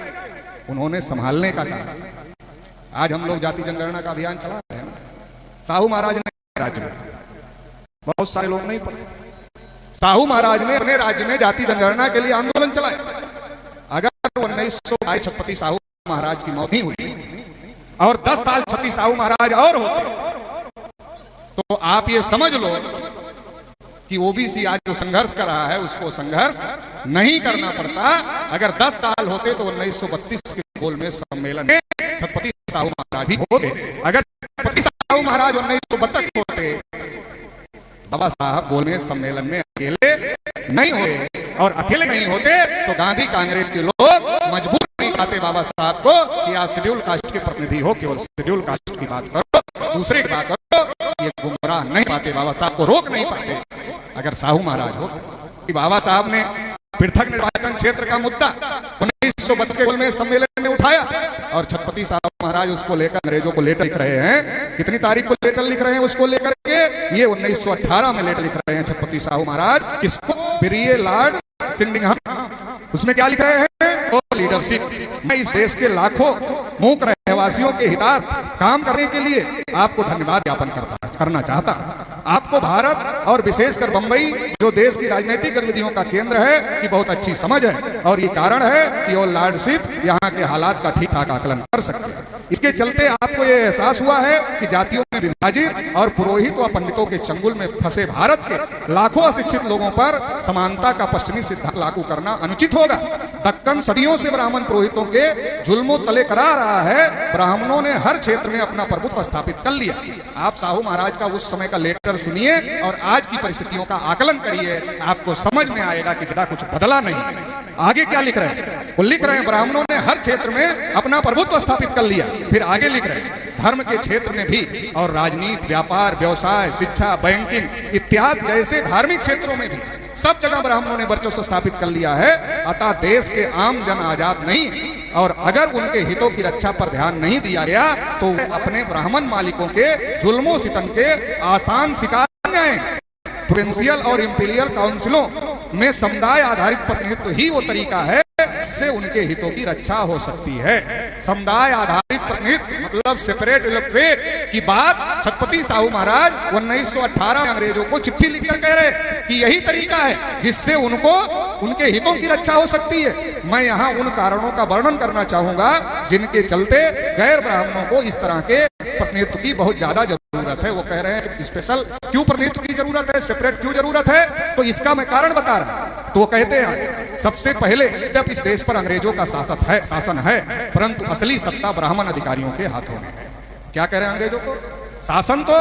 उन्होंने संभालने का काम। आज हम लोग जाति जनगणना का अभियान चला रहे हैं, साहू महाराज ने राज्य में, बहुत सारे लोग नहीं पढ़े, साहू महाराज ने अपने राज्य में जाति जनगणना के लिए आंदोलन चलाया। अगर 1922 छत्रपति साहू महाराज की मौत ही हुई और 10 साल छत्रपति साहू महाराज और होते, तो आप ये समझ लो कि ओबीसी आज जो संघर्ष कर रहा है उसको संघर्ष नहीं करना पड़ता। अगर 10 साल होते तो 1932 के गोलमेज सम्मेलन में छत्रपति साहू महाराज भी होते। अगर छत्रपति साहू महाराज 1932 होते, बाबा साहब गोलमेज सम्मेलन में अकेले नहीं होते, और अकेले नहीं होते तो गांधी कांग्रेस के लोग मजबूर नहीं पाते बाबा साहब को कि आप शेड्यूल कास्ट के प्रतिनिधि हो, केवल शेड्यूल कास्ट की बात करो, दूसरे की बात करो, ये गुमराह नहीं पाते, बाबा साहब को रोक नहीं पाते। अगर साहू महाराज हो, बाबा साहब ने पृथक निर्वाचन क्षेत्र का मुद्दा 1932 के गोल में सम्मेलन ने उठाया और छत्रपति साहू महाराज उसको लेकर अंग्रेजों को लेटर लिख रहे हैं। कितनी तारीख को लेटर लिख रहे हैं उसको लेकर के? ये 1918 में लेटर लिख रहे हैं छत्रपति साहू महाराज। किसको? प्रिय लॉर्ड सिंडिंघम। उसमें क्या लिख रहे हैं? तो लीडरशिप, मैं इस देश के लाखों मूक रहवासियों के हितार्थ काम करने के लिए आपको धन्यवाद ज्ञापन करना चाहता। आपको भारत और विशेषकर बंबई जो देश की राजनीतिक गतिविधियों का केंद्र है की बहुत अच्छी समझ है और ये कारण है कि वो लॉर्डशिप यहाँ के हालात का ठीक ठाक आकलन कर सकते हैं। इसके चलते आपको ये एहसास हुआ है कि जातियों में विभाजित और पुरोहित व पंडितों के चंगुल में फंसे भारत के लाखों अशिक्षित लोगों पर समानता का पश्चिमी सिद्धांत लागू करना अनुचित होगा। दक्कन सदियों से ब्राह्मण पुरोहितों के जुल्मों तले करा रहा है। ब्राह्मणों ने हर क्षेत्र में अपना प्रभुत्व स्थापित कर लिया। आप साहू महाराज का उस समय का लेटर सुनिए और आज की परिस्थितियों का आकलन करिए, आपको समझ में आएगा कि ज्यादा कुछ बदला नहीं है। आगे क्या लिख रहे हैं? वो लिख रहे हैं ब्राह्मणों ने हर क्षेत्र में अपना प्रभुत्व स्थापित कर लिया। फिर आगे लिख रहे हैं धर्म के क्षेत्र में भी और राजनीति, व्यापार, व्यवसाय, शिक्षा, बैंकिंग इत्यादि जैसे धार्मिक क्षेत्रों में भी सब जगह ब्राह्मणों ने वर्चस्व स्थापित कर लिया है। अतः देश के आम जन आजाद नहीं और अगर उनके हितों की रक्षा पर ध्यान नहीं दिया गया तो अपने ब्राह्मण मालिकों के जुल्मों सितम के आसान शिकार बन जाएंगे। प्रोविंशियल और इंपीरियल काउंसिलों में समुदाय आधारित प्रतिनिधित्व ही वो तरीका है जिससे उनके हितों की रक्षा हो सकती है। समुदाय आधारित प्रतिनिधित्व मतलब सेपरेट इलेक्टोरेट की बात छत्रपति साहू महाराज 1918 में अंग्रेजों को चिट्ठी लिखकर कह रहे कि यही तरीका है जिससे उनको उनके हितों की रक्षा हो सकती है। मैं यहाँ उन कारणों का वर्णन करना चाहूंगा जिनके चलते गैर ब्राह्मणों को इस तरह के प्रतिनिधित्व की बहुत ज्यादा जरूरत है। वो कह रहे हैं स्पेशल क्यों प्रतिनिधित्व की जरूरत है, सेपरेट क्यों जरूरत है, तो इसका मैं कारण बता रहा हूं। तो वो कहते हैं सबसे पहले जब इस देश पर अंग्रेजों का शासन है परंतु असली सत्ता ब्राह्मण अधिकारियों के हाथों में है। क्या कह रहे हैं अंग्रेजों को? शासन तो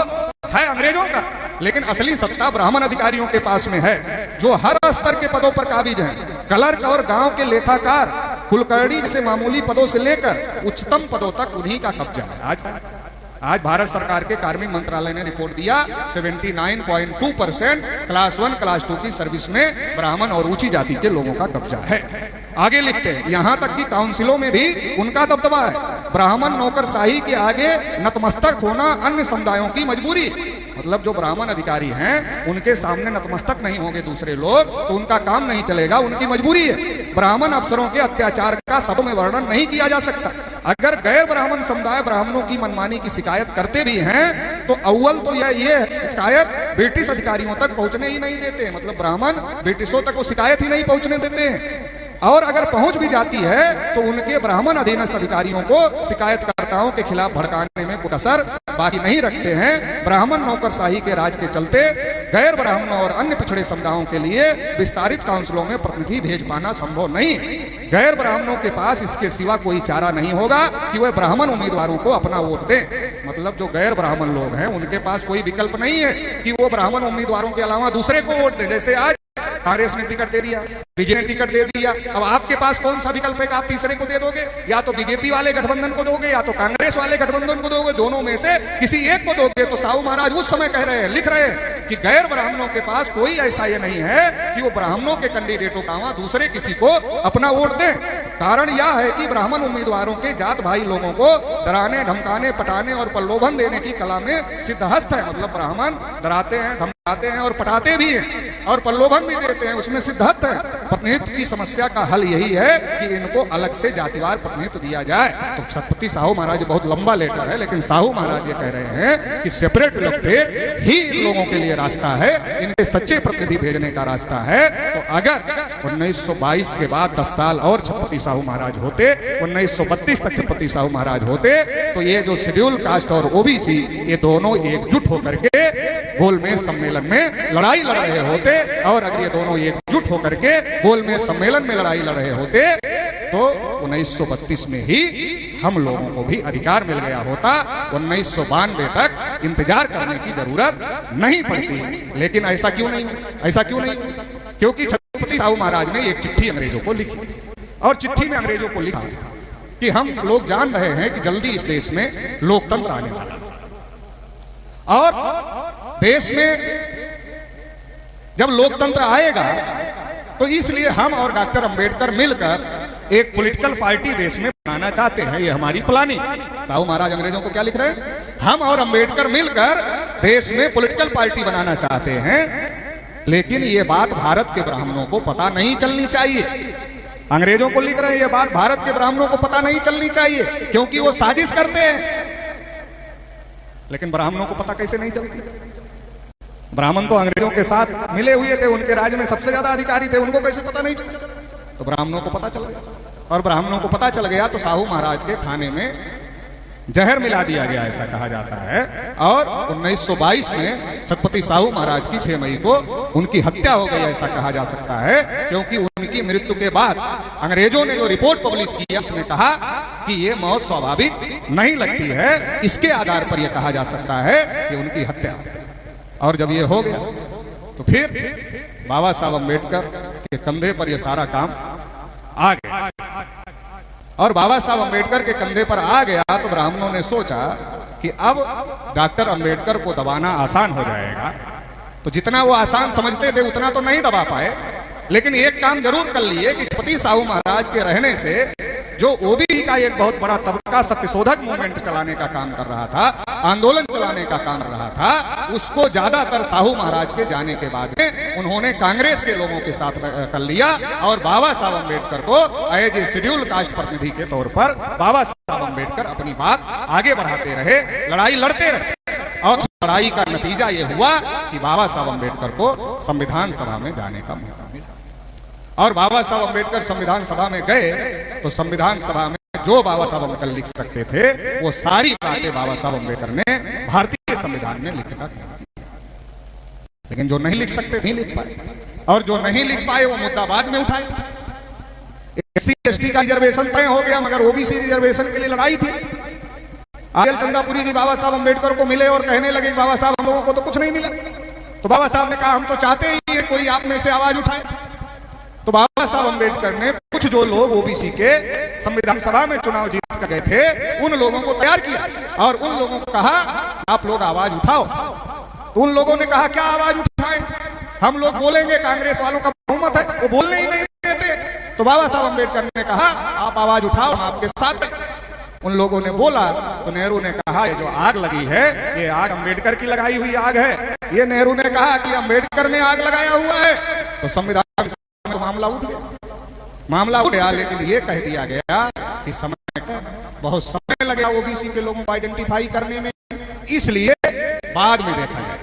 है अंग्रेजों का लेकिन असली सत्ता ब्राह्मण अधिकारियों के पास में है जो हर स्तर के पदों पर काबिज हैं। क्लर्क और गांव के लेखाकार, कुलकर्णी से मामूली पदों से लेकर उच्चतम पदों तक उन्हीं का कब्जा है। आज भारत सरकार के कार्मिक मंत्रालय ने रिपोर्ट दिया 79.2% क्लास 1 क्लास 2 की सर्विस में ब्राह्मण और ऊंची जाति के लोगों का कब्जा है। आगे लिखते हैं यहां तक कि काउंसिलों में भी उनका दबदबा है। ब्राह्मण नौकरशाही के आगे नतमस्तक होना अन्य समुदायों की मजबूरी। मतलब जो ब्राह्मण अधिकारी हैं उनके सामने नतमस्तक नहीं होंगे दूसरे लोग तो उनका काम नहीं चलेगा, उनकी मजबूरी है। ब्राह्मण अफसरों के अत्याचार का शब्दों में वर्णन नहीं किया जा सकता। अगर गैर ब्राह्मण समुदाय ब्राह्मणों की मनमानी की शिकायत करते भी हैं तो अव्वल तो ये शिकायत ब्रिटिश अधिकारियों तक पहुंचने ही नहीं देते। मतलब ब्राह्मण ब्रिटिशों तक वो शिकायत ही नहीं पहुंचने देते हैं और अगर पहुंच भी जाती है तो उनके ब्राह्मण अधीनस्थ अधिकारियों को शिकायतकर्ताओं के खिलाफ भड़काने में कोई कसर बाकी नहीं रखते हैं। ब्राह्मण नौकरशाही के राज के चलते गैर ब्राह्मणों और अन्य पिछड़े समुदायों के लिए विस्तारित काउंसिलों में प्रतिनिधि भेज पाना संभव नहीं है। गैर ब्राह्मणों के पास इसके सिवा कोई चारा नहीं होगा कि वह ब्राह्मण उम्मीदवारों को अपना वोट दें। मतलब जो गैर ब्राह्मण लोग हैं उनके पास कोई विकल्प नहीं है कि वो ब्राह्मण उम्मीदवारों के अलावा दूसरे को वोट दें। जैसे आज कांग्रेस ने टिकट दे दिया, बीजेपी ने टिकट दे दिया, अब आपके पास कौन सा विकल्प है कि आप तीसरे को दे दोगे? या तो बीजेपी वाले गठबंधन को दोगे या तो कांग्रेस वाले गठबंधन को दोगे, दोनों में से किसी एक को दोगे। तो साहू महाराज उस समय कह रहे हैं, लिख रहे हैं कि गैर ब्राह्मणों के पास कोई ऐसा ये नहीं है कि वो ब्राह्मणों के कैंडिडेटों का दूसरे किसी को अपना वोट दें। कारण यह है कि ब्राह्मण उम्मीदवारों के जात भाई लोगों को डराने, धमकाने, पटाने और प्रलोभन देने की कला में सिद्धहस्त है। मतलब ब्राह्मण डराते हैं, धमकाते हैं और पटाते भी हैं और प्रलोभन भी देते हैं, उसमें सिद्धहस्त है। प्रतिनिधित्व की समस्या का हल यही है कि इनको अलग से जातिवार प्रतिनिधित्व दिया जाए। तो छत्रपति साहू महाराज बहुत लंबा लेटर है लेकिन साहू महाराज ये कह रहे हैं कि सेपरेट इलेक्टोरेट ही इन लोगों के लिए रास्ता है, इनके सच्चे प्रतिनिधि भेजने का रास्ता है। तो अगर 1922 के बाद 10 साल और छत्रपति साहू महाराज होते, 1932 तक छत्रपति साहू महाराज होते तो ये जो शेड्यूल कास्ट और ओबीसी ये दोनों एकजुट होकर के गोलमेज सम्मेलन में लड़ाई लड़ रहे होते और अगर ये दोनों एकजुट होकर के गोलमेज सम्मेलन में लड़ाई लड़ रहे होते तो 1932 में ही हम लोगों को भी अधिकार मिल गया होता। 1992 तक इंतजार करने की जरूरत नहीं पड़ती। लेकिन ऐसा क्यों नहीं? क्योंकि छत्रपति साहू महाराज ने एक चिट्ठी अंग्रेजों को लिखी और चिट्ठी में अंग्रेजों को लिखा कि हम लोग जान रहे हैं कि जल्दी इस देश में लोकतंत्र आने वाला और देश में जब लोकतंत्र आएगा तो इसलिए हम और डॉक्टर अंबेडकर मिलकर एक पॉलिटिकल पार्टी देश में बनाना चाहते हैं। ये हमारी प्लानिंग। साहू महाराज अंग्रेजों को क्या लिख रहे हैं? हम और अंबेडकर मिलकर देश में पॉलिटिकल पार्टी बनाना चाहते हैं, लेकिन ये बात भारत के ब्राह्मणों को पता नहीं चलनी चाहिए। अंग्रेजों को लिख रहे हैं, ये बात भारत के ब्राह्मणों को पता नहीं चलनी चाहिए, क्योंकि वो साजिश करते हैं। लेकिन ब्राह्मणों को पता कैसे नहीं चलती? ब्राह्मण तो अंग्रेजों के साथ मिले हुए थे, उनके राज्य में सबसे ज्यादा अधिकारी थे, उनको कैसे पता नहीं चला? तो ब्राह्मणों को पता चल गया, और ब्राह्मणों को पता चल गया तो साहू महाराज के खाने में जहर मिला दिया गया, ऐसा कहा जाता है। और 1922 में छत्रपति साहू महाराज की 6 मई को उनकी हत्या हो गई, ऐसा कहा जा सकता है, क्योंकि उनकी मृत्यु के बाद अंग्रेजों ने जो रिपोर्ट पब्लिश की, उसमें कहा कि ये मौत स्वाभाविक नहीं लगती है। इसके आधार पर यह कहा जा सकता है कि उनकी हत्या। और जब ये हो गया तो फिर बाबा साहब अम्बेडकर के कंधे पर यह सारा काम आ गया। और बाबा साहब अम्बेडकर के कंधे पर आ गया तो ब्राह्मणों ने सोचा कि अब डॉक्टर अम्बेडकर को दबाना आसान हो जाएगा। तो जितना वो आसान समझते थे उतना तो नहीं दबा पाए, लेकिन एक काम जरूर कर लिए कि छत्रपति साहू महाराज के रहने से जो ओबीसी का एक बहुत बड़ा तबका सत्यशोधक मूवमेंट चलाने का काम कर रहा था, आंदोलन चलाने का काम कर रहा था, उसको ज्यादातर साहू महाराज के जाने के बाद में उन्होंने कांग्रेस के लोगों के साथ कर लिया। और बाबा साहब अम्बेडकर को एज ए शेड्यूल कास्ट प्रतिनिधि के तौर पर बाबा साहब अम्बेडकर अपनी बात आगे बढ़ाते रहे, लड़ाई लड़ते रहे। और लड़ाई का नतीजा यह हुआ कि बाबा साहब अम्बेडकर को संविधान सभा में जाने का मौका मिला। और बाबा साहब अम्बेडकर संविधान सभा में गए तो संविधान सभा में जो बाबा साहब अम्बेडकर लिख सकते थे वो सारी बातें बाबा साहब अम्बेडकर ने भारतीय संविधान में लिखने का काम किया। लेकिन जो नहीं लिख सकते नहीं लिख पाए, और जो नहीं लिख पाए वो मुद्दा बाद में उठाए। एससी एसटी का रिजर्वेशन तय हो गया, मगर ओबीसी रिजर्वेशन के लिए लड़ाई थी। आर्यल चंदापुरी जी बाबा साहब अम्बेडकर को मिले और कहने लगे बाबा साहब हम लोगों को तो कुछ नहीं मिला। तो बाबा साहब ने कहा हम तो चाहते ही है कोई आप में से आवाज उठाए। तो बाबा साहब अम्बेडकर ने कुछ जो लोग ओबीसी के संविधान सभा में चुनाव जीत कर गए थे उन लोगों को तैयार किया और उन लोगों को कहा आप लोग आवाज उठाओ। तो उन लोगों ने कहा क्या आवाज उठाएं, हम लोग बोलेंगे, कांग्रेस वालों का बहुमत है, वो बोलने ही नहीं देते। तो बाबा साहब अम्बेडकर ने कहा आप आवाज उठाओ, हम आपके साथ हैं। उन लोगों ने बोला तो नेहरू ने कहा ये जो आग लगी है ये आग अम्बेडकर की लगाई हुई आग है। ये नेहरू ने कहा कि अम्बेडकर ने आग लगाया हुआ है। तो संविधान तो मामला उठ गया, लेकिन ये कह दिया गया कि समय बहुत समय लगेगा ओबीसी के लोगों को आइडेंटिफाई करने में, इसलिए बाद में देखा जाए।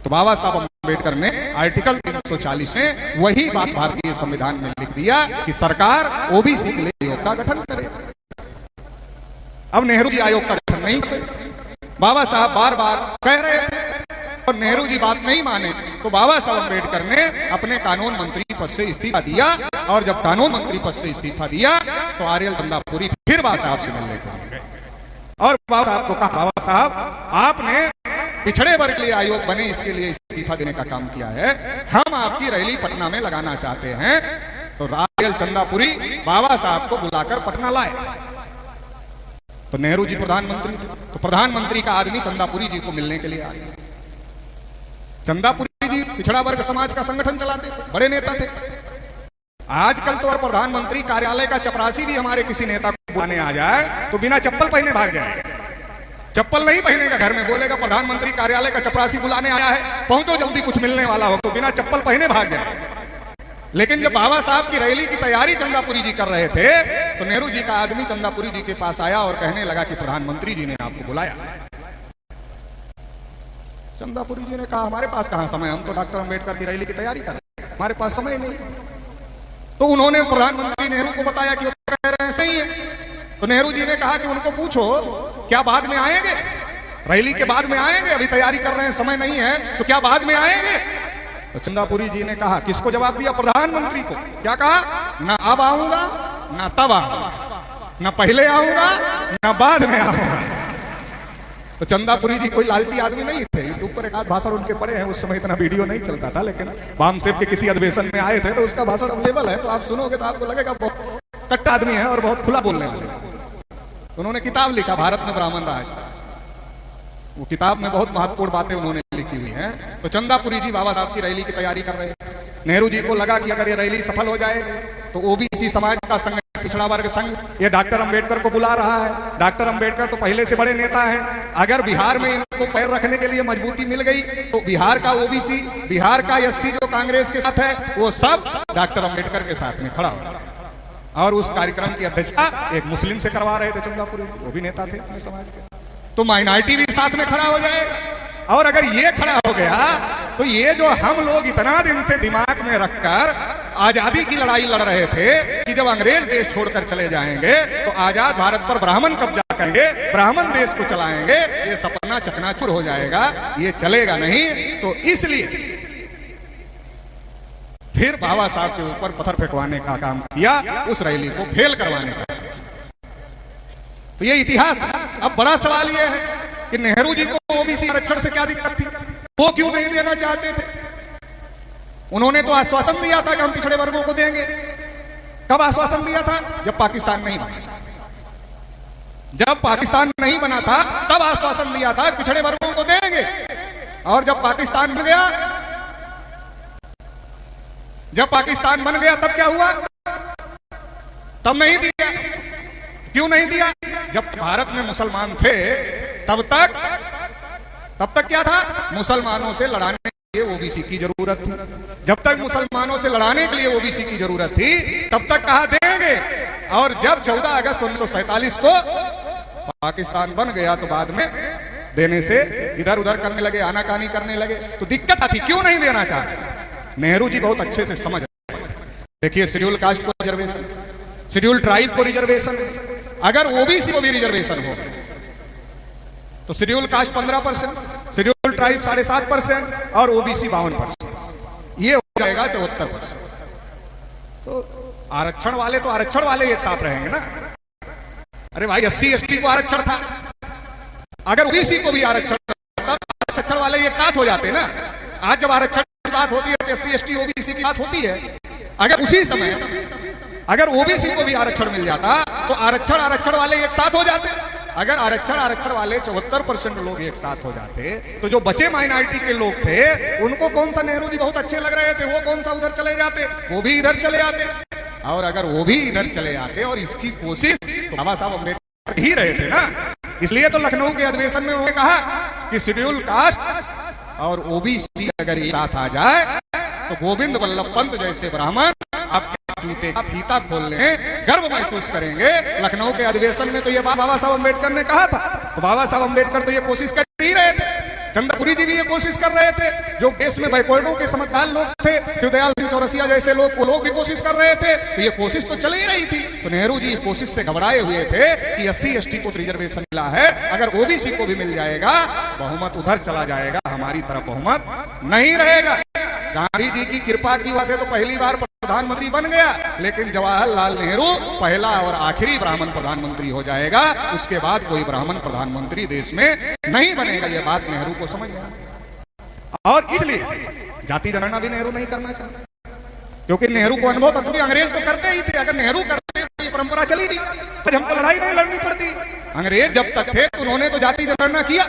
तो बाबा साहब अम्बेडकर ने आर्टिकल 340 में वही बात भारतीय संविधान में लिख दिया कि सरकार ओबीसी के लिए आयोग का गठन करे। अब नेहरू जी आयोग का गठन नहीं करे, बाबा साहब बार बार कह रहे थे और नेहरू जी बात नहीं माने। तो बाबा साहब अम्बेडकर ने अपने कानून मंत्री पद से इस्तीफा दिया, और जब कानून मंत्री पद से इस्तीफा दिया तो आर्यल चंदापुरी फिर बाबा साहब से मिलने को गए और बाबा साहब को कहा बाबा साहब आपने पिछड़े वर्ग के लिए आयोग बने इसके लिए इस्तीफा देने का काम किया है, हम आपकी रैली पटना में लगाना चाहते हैं। तो आर्यल चंदापुरी बाबा साहब को बुलाकर पटना लाए। तो नेहरू जी प्रधानमंत्री थे, तो प्रधानमंत्री का आदमी चंदापुरी जी को मिलने के लिए आए। चंदापुरी जी पिछड़ा वर्ग समाज का संगठन चलाते थे, बड़े नेता थे। आजकल तो प्रधानमंत्री कार्यालय का चपरासी भी हमारे किसी नेता को बुलाने आ जाए तो बिना चप्पल पहने भाग जाएगा। चप्पल नहीं पहनेगा, घर में बोलेगा प्रधानमंत्री कार्यालय का चपरासी बुलाने आया है, पहुंचो जल्दी कुछ मिलने वाला हो, तो बिना चप्पल पहने भाग जाए। लेकिन जब बाबा साहब की रैली की तैयारी चंदापुरी जी कर रहे थे तो नेहरू जी का आदमी चंदापुरी जी के पास आया और कहने लगा कि प्रधानमंत्री जी ने आपको बुलाया। चंदापुरी जी ने कहा हमारे पास कहां समय, हम तो डॉक्टर अम्बेडकर की रैली की तैयारी कर रहे हैं, हमारे पास समय नहीं। तो उन्होंने प्रधानमंत्री नेहरू को बताया कि वो कह रहे हैं सही है। तो नेहरू जी ने कहा कि उनको पूछो क्या बाद में आएंगे, रैली के बाद में आएंगे, अभी तैयारी कर रहे हैं, समय नहीं है, तो क्या बाद में आएंगे। तो चंदापुरी जी ने कहा, किसको जवाब दिया, प्रधानमंत्री को। क्या कहा, ना अब आऊंगा ना तब आऊंगा, ना पहले आऊंगा ना बाद में आऊंगा। तो चंदापुरी जी कोई लालची आदमी नहीं थे, यूट्यूब पर एक आध भाषण उनके पड़े हैं, उस समय इतना वीडियो नहीं चलता था, लेकिन वामसेफ के किसी अधिवेशन में आए थे तो उसका भाषण अवेलेबल है, तो आप सुनोगे तो आपको लगेगा बहुत कट्टा आदमी है और बहुत खुला बोलने वाला। उन्होंने किताब लिखा भारत में ब्राह्मण राज, वो किताब में बहुत महत्वपूर्ण बातें उन्होंने लिखी हुई हैं। तो चंदापुरी जी बाबा साहब की रैली की तैयारी कर रहे हैं। नेहरू जी को लगा कि अगर ये रैली सफल हो जाए तो ओबीसी समाज का संघ, पिछड़ा वर्ग संघ, ये डॉक्टर अंबेडकर को बुला रहा है। डॉक्टर अंबेडकर तो पहले से बड़े नेता हैं, अगर बिहार में इनको पैर रखने के लिए मजबूती मिल गई तो बिहार का ओबीसी, बिहार का एससी जो कांग्रेस के साथ है, वो सब डॉक्टर अंबेडकर के साथ में खड़ा हो। और उस कार्यक्रम की अध्यक्षता एक मुस्लिम से करवा रहे थे, चंदापुरी, वो भी नेता थे अपने समाज के। तो माइनॉरिटी भी साथ में खड़ा हो जाएगा। और अगर ये खड़ा हो गया तो ये जो हम लोग इतना दिन से दिमाग में रखकर आजादी की लड़ाई लड़ रहे थे कि जब अंग्रेज देश छोड़कर चले जाएंगे तो आजाद भारत पर ब्राह्मण कब्जा करेंगे, ब्राह्मण देश को चलाएंगे, ये सपना चकनाचूर हो जाएगा, ये चलेगा नहीं। तो इसलिए फिर बाबा साहब के ऊपर पत्थर फेंकवाने का काम किया, उस रैली को फेल करवाने का। तो ये इतिहास। अब बड़ा सवाल ये है कि नेहरू जी को ओबीसी आरक्षण से क्या दिक्कत थी, वो क्यों नहीं देना चाहते थे? उन्होंने तो आश्वासन दिया था कि हम पिछड़े वर्गों को देंगे। कब आश्वासन दिया था? जब पाकिस्तान नहीं बना था। जब पाकिस्तान नहीं बना था तब आश्वासन दिया था पिछड़े वर्गों को देंगे। और जब पाकिस्तान बन गया, तब क्या हुआ? तब नहीं दिया। क्यों नहीं दिया? जब भारत में मुसलमान थे तब तक क्या था? मुसलमानों से लड़ाने के लिए ओबीसी की जरूरत थी। जब तक मुसलमानों से लड़ाने के लिए ओबीसी की जरूरत थी तब तक कहा देंगे। और जब 14 अगस्त 1947 को पाकिस्तान बन गया तो बाद में देने से इधर उधर करने लगे, आनाकानी करने लगे। तो दिक्कत आती, क्यों नहीं देना चाहते? नेहरू जी बहुत अच्छे से समझ। देखिए, शेड्यूल कास्ट को रिजर्वेशन, शेड्यूल ट्राइब को रिजर्वेशन, अगर ओबीसी को भी रिजर्वेशन हो तो शेड्यूल कास्ट 15%, शेड्यूल ट्राइब 7.5% और ओबीसी 52%, ये हो जाएगा 74%। तो आरक्षण वाले एक साथ रहेंगे ना। अरे भाई, SC ST को आरक्षण था, अगर ओबीसी को भी आरक्षण था तो आरक्षण वाले एक साथ हो जाते ना। आज जब आरक्षण की बात होती है तो SC ST OBC की बात होती है। अगर उसी समय अगर ओबीसी को भी आरक्षण मिल जाता तो आरक्षण वाले एक साथ हो जाते। अगर आरक्षण वाले 74% लोग एक साथ हो जाते तो जो बचे माइनॉरिटी के लोग थे उनको कौन सा नेहरू जी बहुत अच्छे लग रहे थे, वो कौन सा उधर चले जाते, वो भी इधर चले आते। और अगर वो भी इधर चले आते और इसकी कोशिश तो बाबा साहब अम्बेडकर ही रहे थे ना। इसलिए तो लखनऊ के अधिवेशन में उन्होंने कहा कि शेड्यूल कास्ट और ओबीसी अगर एक साथ आ जाए तो गोविंद वल्लभ पंत जैसे ब्राह्मण आपके जूते का फीता खोल लें, गर्व महसूस करेंगे। लखनऊ के अधिवेशन में तो ये बाबा साहब अम्बेडकर ने कहा था। तो बाबा साहब अम्बेडकर तो ये कोशिश कर ही रहे थे, चंद्रपुरी जी भी ये कोशिश कर रहे थे, जो देश में बैकवर्डों के समझदार लोग थे, शिवदयाल सिंह चौरसिया जैसे लोग, वो लोग भी कोशिश कर रहे थे। तो ये कोशिश तो चल ही रही थी। तो नेहरू जी इस कोशिश से घबराए हुए थे कि SC ST को रिजर्वेशन मिला है, अगर ओबीसी को भी मिल जाएगा बहुमत उधर चला जाएगा, हमारी तरफ बहुमत नहीं रहेगा। गांधी जी की कृपा की वजह से तो पहली बार प्रधानमंत्री बन गया, लेकिन जवाहरलाल नेहरू पहला और आखिरी ब्राह्मण प्रधानमंत्री हो जाएगा। उसके बाद कोई ब्राह्मण प्रधानमंत्री देश में नहीं बनेगा। यह बात नेहरू को समझ में आ। और इसलिए जाति जनगणना भी नेहरू नहीं करना चाहते, क्योंकि नेहरू को अनुभव था, क्योंकि अंग्रेज तो करते ही थे। अगर नेहरू करते तो ये परंपरा चली थी, तो हमको लड़ाई नहीं लड़नी पड़ती। अंग्रेज जब तक थे तो उन्होंने तो जाति जनगणना किया।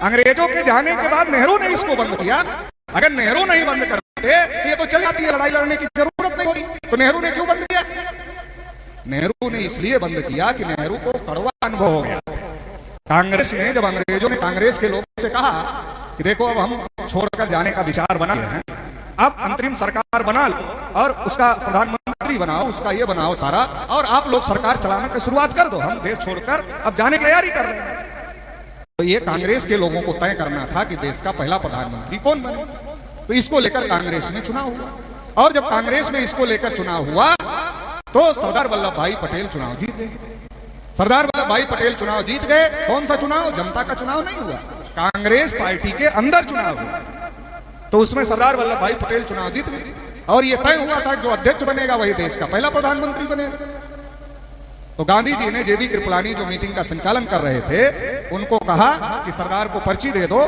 अंग्रेजों के जाने के बाद नेहरू ने इसको बंद किया। अगर नेहरू नहीं बंद करते तो ये तो चली जाती है, लड़ाई लड़ने की जरूरत नहीं होती। तो नेहरू ने क्यों बंद किया? नेहरू ने इसलिए बंद किया कि नेहरू को कड़वा अनुभव हो गया। कांग्रेस में जब अंग्रेजों ने कांग्रेस के लोगों से कहा कि देखो अब हम छोड़कर जाने का विचार बना रहे हैं, अब अंतरिम सरकार बना लो और उसका प्रधानमंत्री बनाओ, उसका ये बनाओ सारा, और आप लोग सरकार चलाने की शुरुआत कर दो, हम देश छोड़कर अब जाने की तैयारी कर रहे हैं। तो ये कांग्रेस के लोगों को तय करना था कि देश का पहला प्रधानमंत्री कौन बने। तो इसको लेकर कांग्रेस में चुनाव हुआ, और जब कांग्रेस में इसको लेकर चुनाव हुआ तो सरदार वल्लभ भाई पटेल चुनाव जीत गए। सरदार वल्लभ भाई पटेल चुनाव जीत गए। कौन सा चुनाव? जनता का चुनाव नहीं हुआ, कांग्रेस पार्टी के अंदर चुनाव हुआ। तो उसमें सरदार वल्लभ भाई पटेल चुनाव जीत गए, और यह तय हुआ था जो अध्यक्ष बनेगा वही देश का पहला प्रधानमंत्री बनेगा। तो गांधी जी ने जेबी कृपलानी जो मीटिंग का संचालन कर रहे थे उनको कहा कि सरदार को पर्ची दे दो,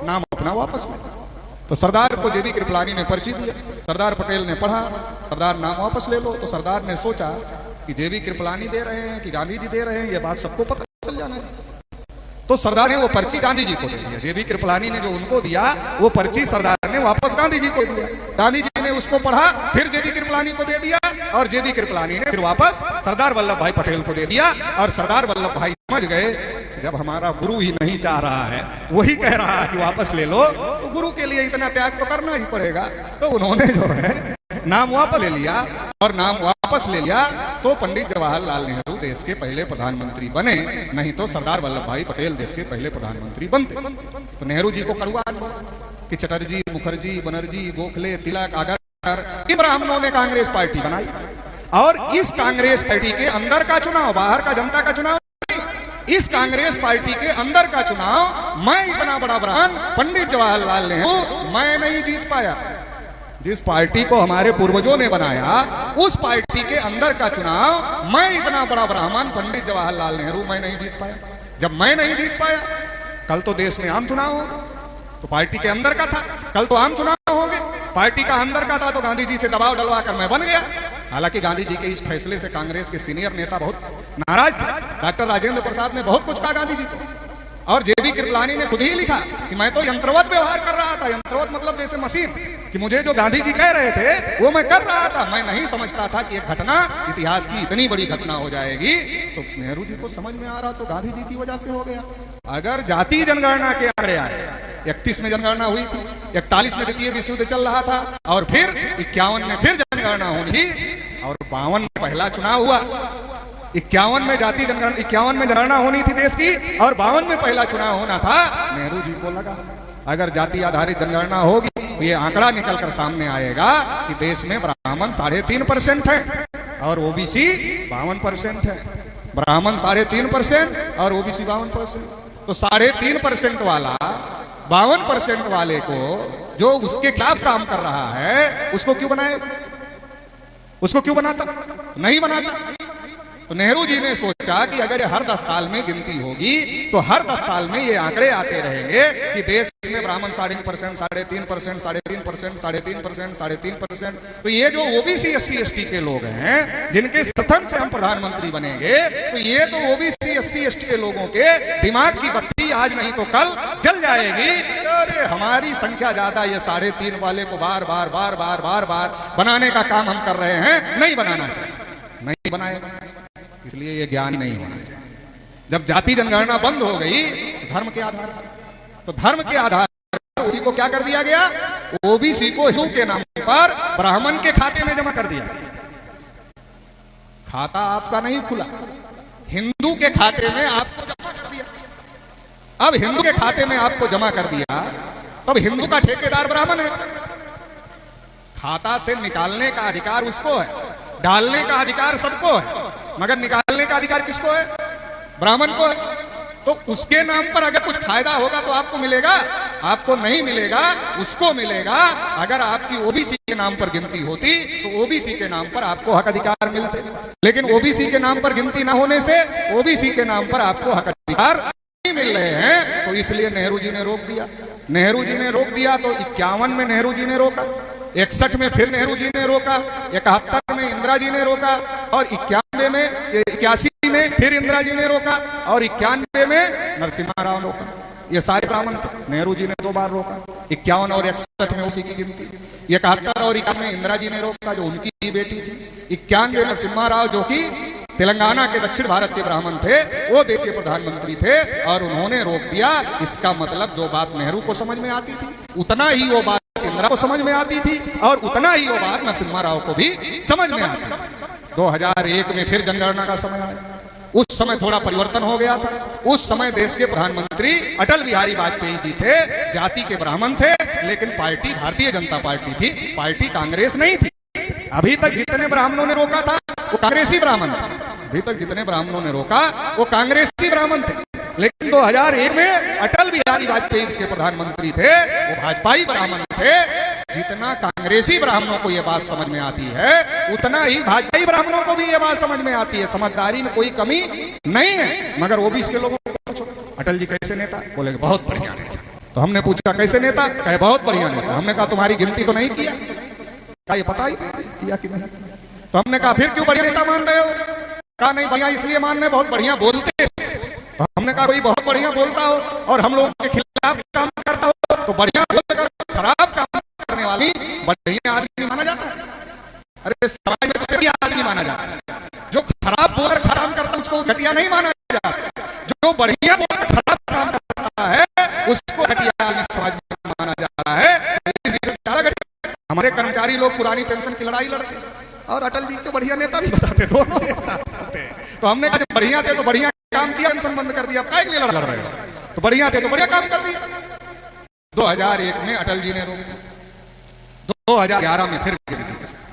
नाम अपना वापस ले। तो सरदार को जेबी कृपलानी ने पर्ची दिया, सरदार पटेल ने पढ़ा, सरदार नाम वापस ले लो। तो सरदार ने सोचा कि जेबी कृपलानी दे रहे हैं कि गांधी जी दे रहे हैं, ये बात सबको पता चल जाना है। तो सरदार ने वो पर्ची गांधी जी को दे दिया। जेबी कृपलानी ने जो उनको दिया वो पर्ची सरदार ने वापस गांधी जी को दिया। गांधी जी ने उसको पढ़ा, फिर जेबी कृपलानी को दे दिया, और जेबी कृपलानी ने फिर वापस सरदार वल्लभ भाई पटेल को दे दिया। और सरदार वल्लभ भाई समझ गए जब हमारा गुरु ही नहीं चाह रहा है, वही कह रहा है कि वापस ले लो, तो गुरु के लिए इतना त्याग तो करना ही पड़ेगा। तो उन्होंने जो है नाम वापस ले लिया, और नाम वापस ले लिया तो पंडित जवाहरलाल नेहरू देश के पहले प्रधानमंत्री बने, नहीं तो सरदार वल्लभ भाई पटेल देश के पहले प्रधानमंत्री बनते। तो नेहरू जी को कड़वा कि चटर्जी, मुखर्जी, बनर्जी, गोखले, तिलक, आगरकर, इन ब्राह्मणों ने कांग्रेस पार्टी बनाई, और इस कांग्रेस पार्टी के अंदर का चुनाव, बाहर का जनता का चुनाव, इस कांग्रेस पार्टी के अंदर का चुनाव मैं इतना बड़ा ब्राह्मण पंडित जवाहरलाल नेहरू मैं नहीं जीत पाया। जिस पार्टी को हमारे पूर्वजों ने बनाया, उस पार्टी के अंदर का चुनाव मैं इतना बड़ा ब्राह्मण पंडित जवाहरलाल नेहरू मैं नहीं जीत पाया। जब मैं नहीं जीत पाया, कल तो देश में आम चुनाव होगा, तो पार्टी के अंदर का था, कल तो आम चुनाव होंगे, पार्टी का अंदर का था तो गांधी जी से दबाव डलवा कर मैं बन गया। हालांकि गांधी जी के इस फैसले से कांग्रेस के सीनियर नेता बहुत नाराज थे। डॉक्टर राजेंद्र प्रसाद ने बहुत कुछ कहा गांधी जी को, और जेबी कृपलानी ने खुद ही लिखा कि मैं तो यंत्रवत व्यवहार कर रहा था। यंत्रवत मतलब जैसे मशीन, कि मुझे जो गांधी जी कह रहे थे वो मैं कर रहा था। मैं नहीं समझता था कि एक घटना इतिहास की इतनी बड़ी घटना हो जाएगी। तो नेहरू जी को समझ में आ रहा, तो गांधी जी की वजह से हो गया। अगर जातीय जनगणना के आंकड़े आए, 31 में जनगणना हुई थी, 41 में द्वितीय विश्व युद्ध चल रहा था, और फिर 51 में फिर जनगणना होनी थी, और 52 में पहला चुनाव हुआ। 51 में जातीय जनगणना, 51 में जनगणना होनी थी देश की, और 52 में पहला चुनाव होना था। नेहरू जी को लगा अगर जाति आधारित जनगणना होगी तो ये आंकड़ा निकल कर सामने आएगा कि देश में ब्राह्मण 3.5% है और ओबीसी 52% है। ब्राह्मण 3.5% और ओबीसी 52%। तो 3.5% वाला 52% वाले को जो उसके खिलाफ काम कर रहा है, उसको क्यों बनाए? उसको क्यों बनाता? नहीं बनाता। तो नेहरू जी ने सोचा कि अगर हर 10 साल में गिनती होगी तो हर 10 साल में ये आंकड़े आते रहेंगे कि देश में ब्राह्मण 3.5%, 3.5%, 3.5%, 3.5%, 3.5%। तो ये जो ओबीसी एससी एसटी के लोग हैं, जिनके समर्थन से हम प्रधानमंत्री बनेंगे, तो ये तो ओबीसी एससी एसटी के लोगों के दिमाग की बत्ती आज नहीं तो कल जल जाएगी। अरे हमारी संख्या ज्यादा, ये 3.5 वाले को बार बार बार बार बार बार बनाने का काम हम कर रहे हैं। नहीं बनाना चाहिए, नहीं बनाएगा, इसलिए ये ज्ञान नहीं होना चाहिए। जब जाति जनगणना बंद हो गई तो धर्म के आधार पर, तो धर्म के आधार पर उसी को क्या कर दिया गया? ओबीसी को हिंदू के नाम पर ब्राह्मण के खाते में जमा कर दिया। खाता आपका नहीं खुला, हिंदू के खाते में आपको जमा कर दिया। अब हिंदू के खाते में आपको जमा कर दिया, तब हिंदू का ठेकेदार ब्राह्मण है। खाता से निकालने का अधिकार उसको है, डालने का अधिकार सबको है, मगर निकालने का अधिकार किसको है? ब्राह्मण को है। तो उसके नाम पर अगर कुछ फायदा होगा तो आपको मिलेगा? आपको नहीं मिलेगा, उसको मिलेगा। अगर आपकी ओबीसी के नाम पर गिनती होती तो ओबीसी के नाम पर आपको हक अधिकार मिलते, लेकिन ओबीसी के नाम पर गिनती ना होने से ओबीसी के नाम पर आपको हक अधिकार नहीं मिल रहे हैं। तो इसलिए नेहरू जी ने रोक दिया। नेहरू जी ने रोक दिया तो 51 में नेहरू जी ने रोका, 61 में फिर नेहरू जी ने रोका, 71 में इंदिरा जी ने रोका, और 81 में फिर इंदिरा जी ने रोका, और 91 में नरसिम्हा राव ने रोका। ये सारे ब्राह्मण थे, नेहरू जी ने 2 बार रोका। 51 और 61 में उसी की गिनती, 71 और 21 में इंदिरा जी ने रोका जो उनकी ही बेटी थी। 91 नरसिम्हा राव जो कि तेलंगाना के दक्षिण भारत के ब्राह्मण थे, वो देश के प्रधानमंत्री थे, और उन्होंने रोक दिया। इसका मतलब जो बात नेहरू को समझ में आती थी उतना ही वो बात इंदिरा को समझ में आती थी, और उतना ही वो बात नरसिम्हा राव को भी समझ में आती थी। 2001 में फिर जनगणना का समय आया। उस समय थोड़ा परिवर्तन हो गया था। उस समय देश के प्रधानमंत्री अटल बिहारी वाजपेयी जी थे, जाति के ब्राह्मण थे, लेकिन पार्टी भारतीय जनता पार्टी थी, पार्टी कांग्रेस नहीं थी। अभी तक जितने ब्राह्मणों ने रोका था वो कांग्रेसी ब्राह्मण थे, अभी तक जितने ब्राह्मणों ने रोका वो कांग्रेसी ब्राह्मण थे। लेकिन 2001 में अटल बिहारी वाजपेयी के प्रधानमंत्री थे, वो भाजपाई ब्राह्मण थे। जितना कांग्रेसी ब्राह्मणों को यह बात समझ में आती है, उतना ही भाजपाई ब्राह्मणों को भी यह बात समझ में आती है। समझदारी में कोई कमी नहीं है। मगर ओबीसी के लोगों को पूछो, अटल जी कैसे नेता? बोले बहुत बढ़िया नेता। तो हमने पूछा कैसे नेता? कहे बहुत बढ़िया नेता। हमने कहा तुम्हारी गिनती तो नहीं किया? क्या ये पता ही किया कि नहीं? तो हमने कहा फिर क्यों बढ़िया नेता मान रहे हो? कहा नहीं बढ़िया इसलिए मान रहे, बहुत बढ़िया बोलते। तो हमने कहा कोई बहुत बढ़िया बोलता हो और हम लोगों के खिलाफ काम करता हो तो बढ़िया बोलकर खराब काम करने वाली बढ़िया आदमी माना जाता है? अरे समाज में तो सिर्फ आदमी माना जाता है। जो खराब बोलकर खराब करता है उसको घटिया नहीं माना जाता। जो बढ़िया बोलकर खराब काम करता है उसको घटिया आदमी समाज में माना जाता है। हमारे कर्मचारी लोग पुरानी पेंशन की लड़ाई लड़ते और अटल जी के बढ़िया नेता भी बताते, दोनों एक साथ करते हैं। तो हमने कहा जब बढ़िया थे तो बढ़िया काम किया, पेंशन बंद कर दिया, अब काहे के लिए लड़ रहे हो? तो बढ़िया थे तो बढ़िया काम कर दिया। 2001 में अटल जी ने रोक दिया, 2011 में फिर गिनती का समय,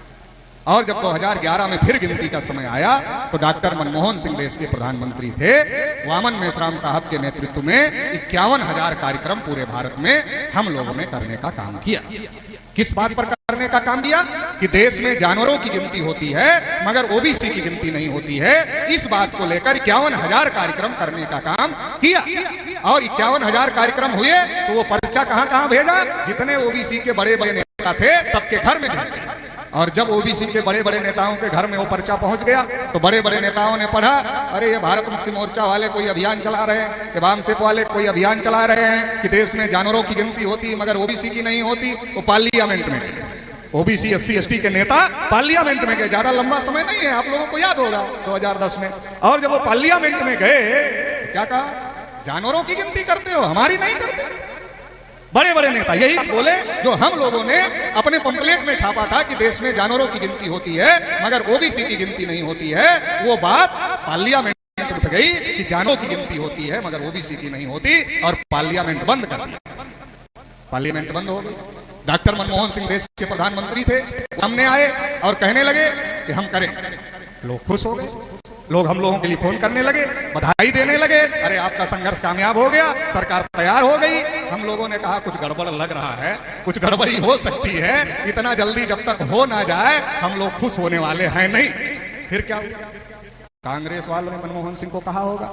और जब 2011 में फिर गिनती का समय आया तो डॉक्टर मनमोहन सिंह देश के प्रधानमंत्री थे। वामन मेश्राम साहब के नेतृत्व में 51,000 कार्यक्रम पूरे भारत में हम लोगों ने करने का काम किया। किस बात पर करने का काम किया? कि देश में जानवरों की गिनती होती है मगर ओबीसी की गिनती नहीं होती है। इस बात को लेकर 51,000 कार्यक्रम करने का काम किया, और 51,000 कार्यक्रम हुए तो वो पर्चा कहां कहां भेजा? जितने ओबीसी के बड़े बड़े नेता थे तब के घर में भेजा। और जब ओबीसी के बड़े बड़े नेताओं के घर में वो पर्चा पहुंच गया तो बड़े बड़े नेताओं ने पढ़ा, अरे ये भारत मुक्ति मोर्चा वाले कोई अभियान चला रहे हैं, ये वामसेप वाले कोई अभियान चला रहे हैं कि देश में जानवरों की गिनती होती मगर ओबीसी की नहीं होती। वो पार्लियामेंट में गए, ओबीसी SC ST के नेता पार्लियामेंट में गए। ज्यादा लंबा समय नहीं है, आप लोगों को याद होगा 2010 में। और जब वो पार्लियामेंट में गए तो क्या कहा? जानवरों की गिनती करते हो, हमारी नहीं करते। बड़े बड़े नेता यही बोले जो हम लोगों ने अपने पंपलेट में छापा था कि देश में जानवरों की गिनती होती है मगर ओबीसी की गिनती नहीं होती है। वो बात पार्लियामेंट में उठ गई कि जानवरों की गिनती होती है मगर ओबीसी की नहीं होती, और पार्लियामेंट बंद कर दिया। पार्लियामेंट बंद हो गई। डॉक्टर मनमोहन सिंह देश के प्रधानमंत्री थे, सामने आए और कहने लगे कि हम करें। लोग खुश हो गए, लोग हम लोगों के लिए फोन करने लगे, बधाई देने लगे, अरे आपका संघर्ष कामयाब हो गया, सरकार तैयार हो गई। हम लोगों ने कहा कुछ गड़बड़ लग रहा है, कुछ गड़बड़ी हो सकती है, इतना जल्दी जब तक हो ना जाए हम लोग खुश होने वाले हैं नहीं। फिर क्या हुआ? कांग्रेस वालों ने मनमोहन सिंह को कहा होगा,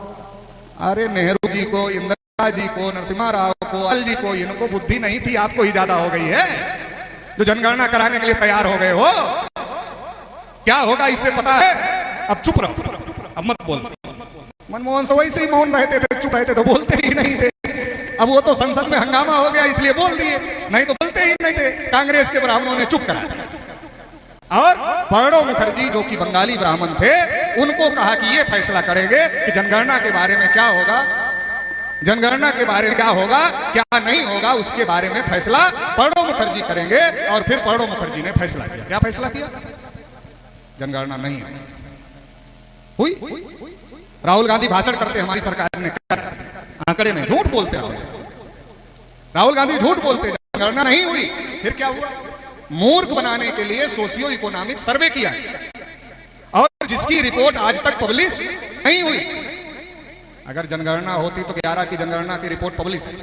अरे नेहरू जी को, इंदिरा जी को, नरसिम्हा राव को, अटल जी को, इनको बुद्धि नहीं थी, आपको ही ज्यादा हो गई है जो जनगणना कराने के लिए तैयार हो गए हो। क्या होगा इससे पता है? अब चुप रहो, अब मत बोल। मनमोहन सिंह वैसे ही मौन रहते थे, चुप रहते तो बोलते ही नहीं थे। अब वो तो संसद में हंगामा हो गया इसलिए बोल दिए, नहीं तो बोलते ही नहीं थे। कांग्रेस के ब्राह्मणों ने चुप करा दिया। और प्रणब मुखर्जी जो कि बंगाली ब्राह्मण थे उनको कहा कि ये फैसला करेंगे कि जनगणना के बारे में क्या होगा, जनगणना के बारे में क्या होगा, क्या नहीं होगा, उसके बारे में फैसला प्रणब मुखर्जी करेंगे। और फिर प्रणब मुखर्जी ने फैसला किया। क्या फैसला किया? जनगणना नहीं हुई। राहुल गांधी भाषण करते हमारी सरकार ने कर, आंकड़े नहीं, झूठ बोलते राहुल गांधी झूठ बोलते, जनगणना नहीं हुई। फिर क्या हुआ? मूर्ख बनाने के लिए सोशियो इकोनॉमिक सर्वे किया और जिसकी रिपोर्ट आज तक पब्लिश नहीं हुई। अगर जनगणना होती तो 11 की जनगणना की रिपोर्ट पब्लिश है।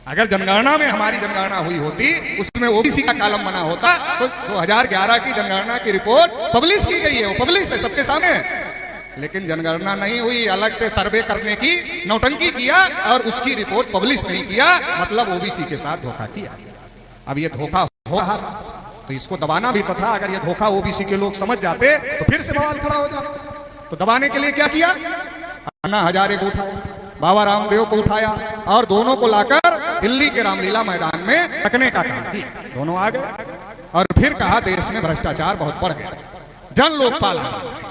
अगर जनगणना में हमारी जनगणना हुई होती, उसमें ओबीसी का कॉलम बना होता तो 2011 की जनगणना की रिपोर्ट पब्लिश की गई है, वो पब्लिश है, सबके सामने। लेकिन जनगणना नहीं हुई, अलग से सर्वे करने की नौटंकी किया और उसकी रिपोर्ट पब्लिश नहीं किया, मतलब ओबीसी के साथ धोखा किया। अब ये धोखा हो रहा था तो इसको दबाना भी तो था। अगर ये धोखा ओबीसी के लोग समझ जाते तो फिर से बवाल खड़ा हो जाता। तो दबाने के लिए क्या किया? अन्ना हजारे को उठाया, बाबा रामदेव को उठाया और दोनों को लाकर दिल्ली के रामलीला मैदान में रखने का काम किया। दोनों आ गए और फिर कहा देश में भ्रष्टाचार बहुत बढ़ गया, जन लोकपाल आना चाहिए।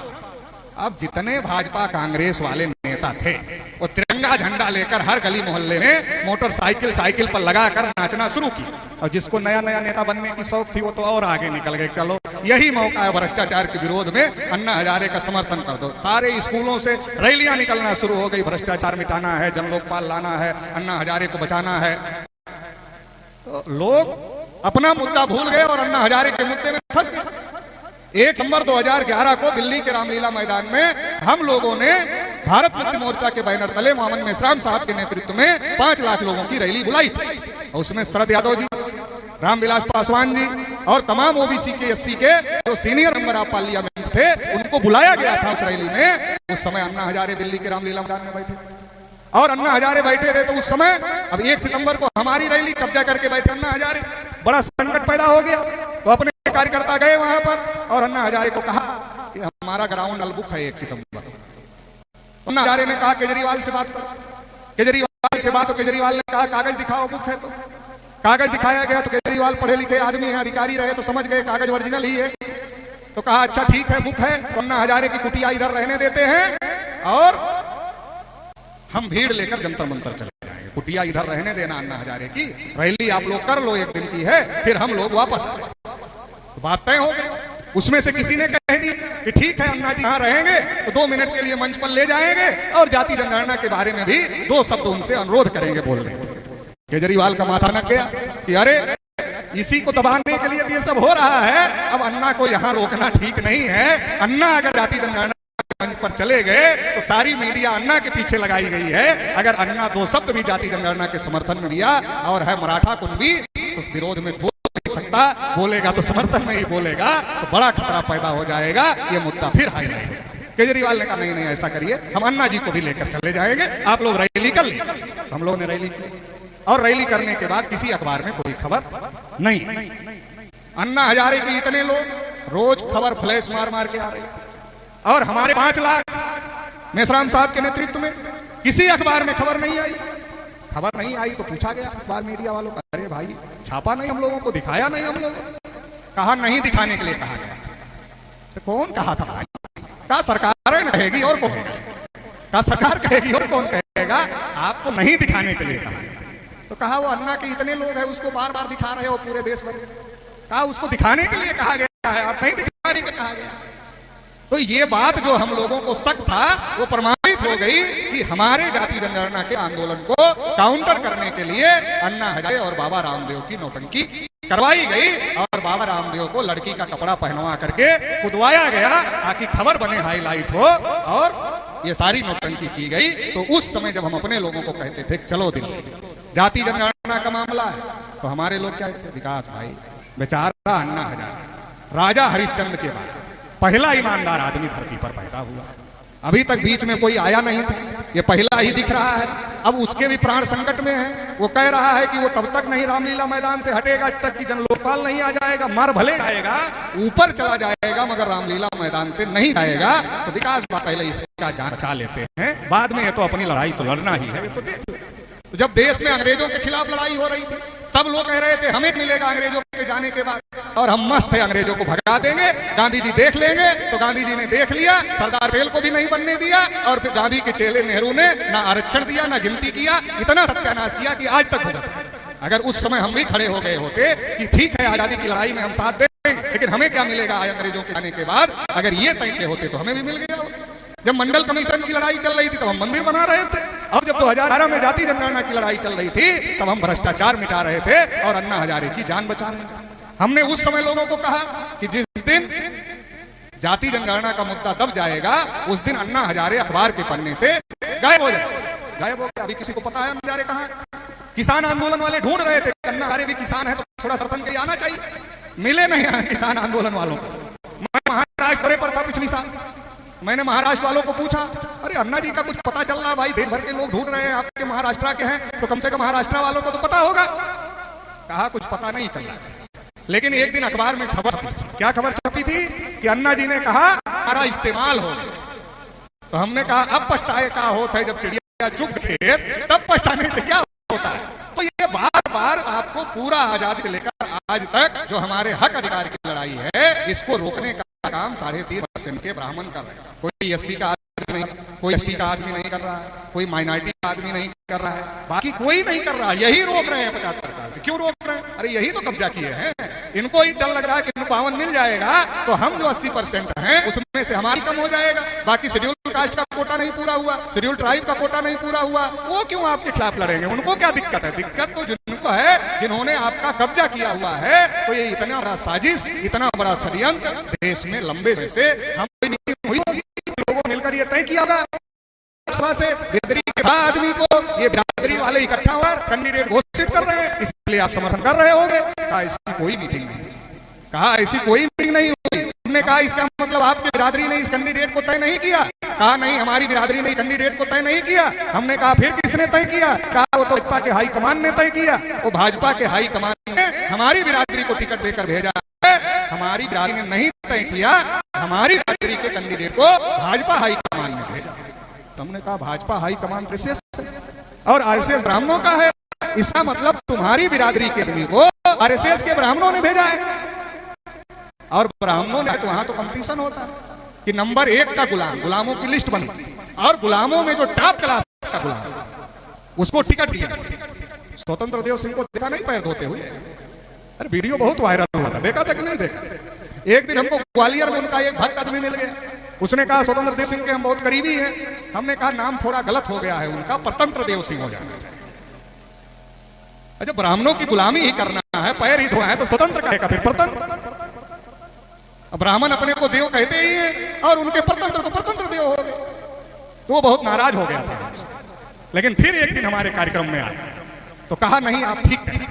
अब जितने भाजपा कांग्रेस वाले नेता थे वो तिरंगा झंडा लेकर हर गली मोहल्ले में मोटरसाइकिल साइकिल पर लगाकर नाचना शुरू किया। और जिसको नया नया नेता बनने की शौक थी वो तो और आगे निकल गए, चलो यही मौका है भ्रष्टाचार के विरोध में अन्ना हजारे का समर्थन कर दो। सारे स्कूलों से रैलियां निकलना शुरू हो गई, भ्रष्टाचार मिटाना है, जन लोकपाल लाना है, अन्ना हजारे को बचाना है। तो लोग अपना मुद्दा भूल गए और अन्ना हजारे के मुद्दे में फंस गए। 1 सितंबर 2011 को दिल्ली के रामलीला मैदान में हम लोगों ने भारत मुक्ति मोर्चा के बैनर तले मोहम्मद मेश्राम साहब के नेतृत्व में 5 लाख लोगों की रैली बुलाई थी। और उसमें शरद यादव जी, रामविलास पासवान जी और तमाम ओबीसी के SC के जो सीनियर मेंबर ऑफ पार्लियामेंट थे उनको बुलाया गया था उस रैली में। उस समय अन्ना हजारे दिल्ली के रामलीला मैदान में बैठे और अन्ना हजारे बैठे थे। तो उस समय अब 1 सितंबर को हमारी रैली कब्जा करके बैठे अन्ना हजारे, बड़ा संकट पैदा हो गया। तो अपने कार्यकर्ता गए वहां पर और अन्ना हजारे को कहा कि हमारा ग्राउंड अलबुक है 1 सितंबर। अन्ना हजारे ने कहा केजरीवाल से बात करो। केजरीवाल से बात, तो केजरीवाल ने कहा कागज दिखाओ, बुक है तो। कागज दिखाया गया तो केजरीवाल पढ़े लिखे आदमी है, अधिकारी रहे तो समझ गए कागज ओरिजिनल ही है। तो कहा अच्छा ठीक है, बुक है, तो अन्ना हजारे की कुटिया इधर रहने देते हैं और हम भीड़ लेकर जंतर मंतर चले जाएंगे। कुटिया इधर रहने देना अन्ना हजारे की, रैली आप लोग कर लो, एक दिन की है, फिर हम लोग वापस आए। तो बात तय हो गई। उसमें से किसी ने कह दी कि ठीक है अन्ना जी यहाँ रहेंगे तो 2 मिनट के लिए मंच पर ले जाएंगे और जाति जनगणना के बारे में भी 2 शब्द उनसे अनुरोध करेंगे बोलने। केजरीवाल का माथा नक गया कि अरे इसी को दबाने के लिए ये सब हो रहा है, अब अन्ना को यहाँ रोकना ठीक नहीं है। अन्ना अगर जाति जनगणना मंच पर चले गए तो सारी मीडिया अन्ना के पीछे लगाई गई है। अगर अन्ना 2 शब्द भी जाति जनगणना के समर्थन में दिया और है मराठा कुंभी तो उस विरोध में बोल नहीं सकता, बोलेगा तो समर्थन में ही बोलेगा, तो बड़ा खतरा पैदा हो जाएगा, ये मुद्दा फिर हाईलाइट होगा। केजरीवाल ने कहा नहीं नहीं ऐसा करिए, हम अन्ना जी को भी लेकर चले जाएंगे, आप लोग रैली कर लीजिए। हम लोगों ने रैली की और रैली करने के बाद किसी अखबार में कोई खबर नहीं। अन्ना हजारे के इतने लोग रोज खबर फ्लैश मार मार के आ रहे और हमारे 5 लाख मेश्राम साहब के नेतृत्व में किसी अखबार में खबर नहीं आई। खबर नहीं आई तो पूछा गया अखबार मीडिया वालों का, अरे भाई छापा नहीं हम लोगों को, दिखाया नहीं हम लोगों को? कहा नहीं दिखाने के लिए कहा गया। तो कौन कहा था भाई? कहा सरकार कहेगी और कौन कहा? सरकार कहेगी और कौन कहेगा? आपको नहीं दिखाने के लिए कहा। तो कहा वो अन्ना के इतने लोग हैं उसको बार बार दिखा रहे हो पूरे देश भर में। कहा उसको दिखाने के लिए कहा गया है, आप नहीं दिखाने के कहा गया। तो ये बात जो हम लोगों को शक था वो प्रमाणित हो गई कि हमारे जाति जनगणना के आंदोलन को काउंटर करने के लिए अन्ना हजारे और बाबा रामदेव की नौटंकी करवाई गई और बाबा रामदेव को लड़की का कपड़ा पहनवा करके कुदवाया गया ताकि खबर बने, हाईलाइट हो, और ये सारी नौटंकी की गई। तो उस समय जब हम अपने लोगों को कहते थे चलो दिल्ली जाति जनगणना का मामला है, तो हमारे लोग क्या कहते? विकास भाई बेचारा अन्ना हजारे राजा हरिश्चंद्र के बाद पहला ईमानदार आदमी धरती पर पैदा हुआ, अभी तक बीच में कोई आया नहीं था, ये पहला ही दिख रहा है। अब उसके भी प्राण संकट में है, वो कह रहा है कि वो तब तक नहीं रामलीला मैदान से हटेगा जब तक कि जन लोकपाल नहीं आ जाएगा। मर भले जाएगा, ऊपर चला जाएगा, मगर रामलीला मैदान से नहीं जाएगा। तो विकास पहले इसका जान बचा लेते हैं, बाद में ये तो अपनी लड़ाई तो लड़ना ही है। तो देख तो जब देश में अंग्रेजों के खिलाफ लड़ाई हो रही थी, सब लोग कह रहे थे हमें मिलेगा अंग्रेजों के जाने के बाद, और हम मस्त है अंग्रेजों को भगा देंगे, गांधी जी देख लेंगे। तो गांधी जी ने देख लिया, सरदार पटेल को भी नहीं बनने दिया, और फिर गांधी के चेले नेहरू ने ना आरक्षण दिया ना गिनती किया, इतना सत्यानाश किया कि आज तक भुगत। अगर उस समय हम भी खड़े हो गए होते कि ठीक है आजादी की लड़ाई में हम साथ देंगे, लेकिन हमें क्या मिलेगा अंग्रेजों के जाने के बाद, अगर ये तय के होते तो हमें भी मिल गया होता। जब मंडल कमीशन की लड़ाई चल रही थी तब हम मंदिर बना रहे थे, और जब 2018 में जाति जनगणना की लड़ाई चल रही थी तब हम भ्रष्टाचार मिटा रहे थे और अन्ना हजारे की जान बचा रहे थे। हमने उस समय लोगों को कहा कि जिस दिन जाति जनगणना का मुद्दा दब जाएगा उस दिन अन्ना हजारे अखबार के पन्ने से गायब हो जाए। गायब हो गया, अभी किसी को पता है अन्ना हजारे कहाँ है? किसान आंदोलन वाले ढूंढ रहे थे, अन्ना हजारे भी किसान है तो थोड़ा समर्थन के लिए आना चाहिए, मिले नहीं किसान आंदोलन वालों को। मैं महाराष्ट्र दौरे पर था पिछली साल, मैंने महाराष्ट्र वालों को पूछा, अरे अन्ना जी का कुछ पता चल रहा? भाई देश भर के लोग ढूंढ रहे हैं, आपके महाराष्ट्र के हैं तो कम से कम महाराष्ट्र वालों को तो पता होगा। कहा कुछ पता नहीं चल रहा है, लेकिन एक दिन अखबार में खबर थी। क्या खबर छपी थी? कि अन्ना जी ने कहा हमारा इस्तेमाल हो गया। तो हमने कहा अब पछताए का होता है, जब चिड़िया चुग खेत तब पछताने से क्या होता है। तो ये बार बार आपको पूरा आजादी से लेकर आज तक जो हमारे हक अधिकार की लड़ाई है, इसको रोकने का काम 3.5% के ब्राह्मण कर रहे हैं। कोई एससी का आदमी नहीं, कोई एसटी का आदमी नहीं कर रहा है, कोई माइनॉरिटी का आदमी नहीं कर रहा है, बाकी कोई नहीं कर रहा है। यही रोक रहे हैं 75 साल से। क्यों रोक रहे हैं? अरे यही तो कब्जा किए हैं। इनको ही डर लग रहा है कि 52 मिल जाएगा तो हम जो 80% हैं उसमें से हमारी कम हो जाएगा। बाकी शेड्यूल कास्ट का कोटा नहीं पूरा हुआ, शेड्यूल ट्राइब का कोटा नहीं पूरा हुआ, वो क्यों आपके खिलाफ लड़ेंगे? उनको क्या दिक्कत है? दिक्कत तो जिनको है, जिन्होंने आपका कब्जा किया हुआ है। तो ये इतना बड़ा साजिश, इतना बड़ा षड्यंत्र देश में लंबे से हम हुई होगी, लोगों मिलकर ये तय किया होगा से बिरादरी के बाद आदमी को ये बिरादरी वाले इकट्ठा हुआ कैंडिडेट घोषित कर रहे हैं, इसलिए आप समर्थन कर रहे होंगे। कहा ऐसी कोई मीटिंग नहीं, कहा ऐसी कोई मीटिंग नहीं हुई। हमने कहा इसका मतलब आपकी बिरादरी ने इस कैंडिडेट को तय नहीं किया। कहा नहीं, हमारी बिरादरी ने कैंडिडेट को तय नहीं किया। हमने कहा फिर किसने तय किया? कहा वो तो भाजपा के हाईकमान ने तय किया। वो भाजपा के हाईकमान ने हमारी बिरादरी को टिकट देकर भेजा है, हमारी बिरादरी ने नहीं तय किया, हमारी बिरादरी के कैंडिडेट को भाजपा हाईकमान ने भेजा। हमने कहा भाजपा हाईकमान आरएसएस और आरएसएस ब्राह्मणों का है, इसका मतलब तुम्हारी बिरादरी के आदमी को आरएसएस के ब्राह्मणों ने भेजा है। और ब्राह्मणों ने तो वहां तो कंपटीशन होता है कि नंबर 1 का गुलाम, गुलामों की लिस्ट बनी और गुलामों में जो टॉप क्लास का गुलाम उसको टिकट दिया। स्वतंत्र देव सिंह को देखा नहीं पैर धोते हुए? अरे वीडियो बहुत वायरल हुआ था, देखा था कि नहीं देखा? एक दिन हमको ग्वालियर में उनका एक भक्त आदमी मिल गया, उसने कहा स्वतंत्र देव सिंह के हम बहुत करीबी हैं। हमने कहा नाम थोड़ा गलत हो गया है उनका, परतंत्र देव सिंह हो जाना चाहिए। अच्छा, ब्राह्मणों की गुलामी ही करना है, पैर ही धोआ है तो स्वतंत्र कहेगा फिर परतंत्र। ब्राह्मण अपने को देव कहते ही है और उनके परतंत्र तो परतंत्र देव हो गए, तो वो बहुत नाराज हो गया था। लेकिन फिर एक दिन हमारे कार्यक्रम में आया तो कहा नहीं आप ठीक कह रहे हैं।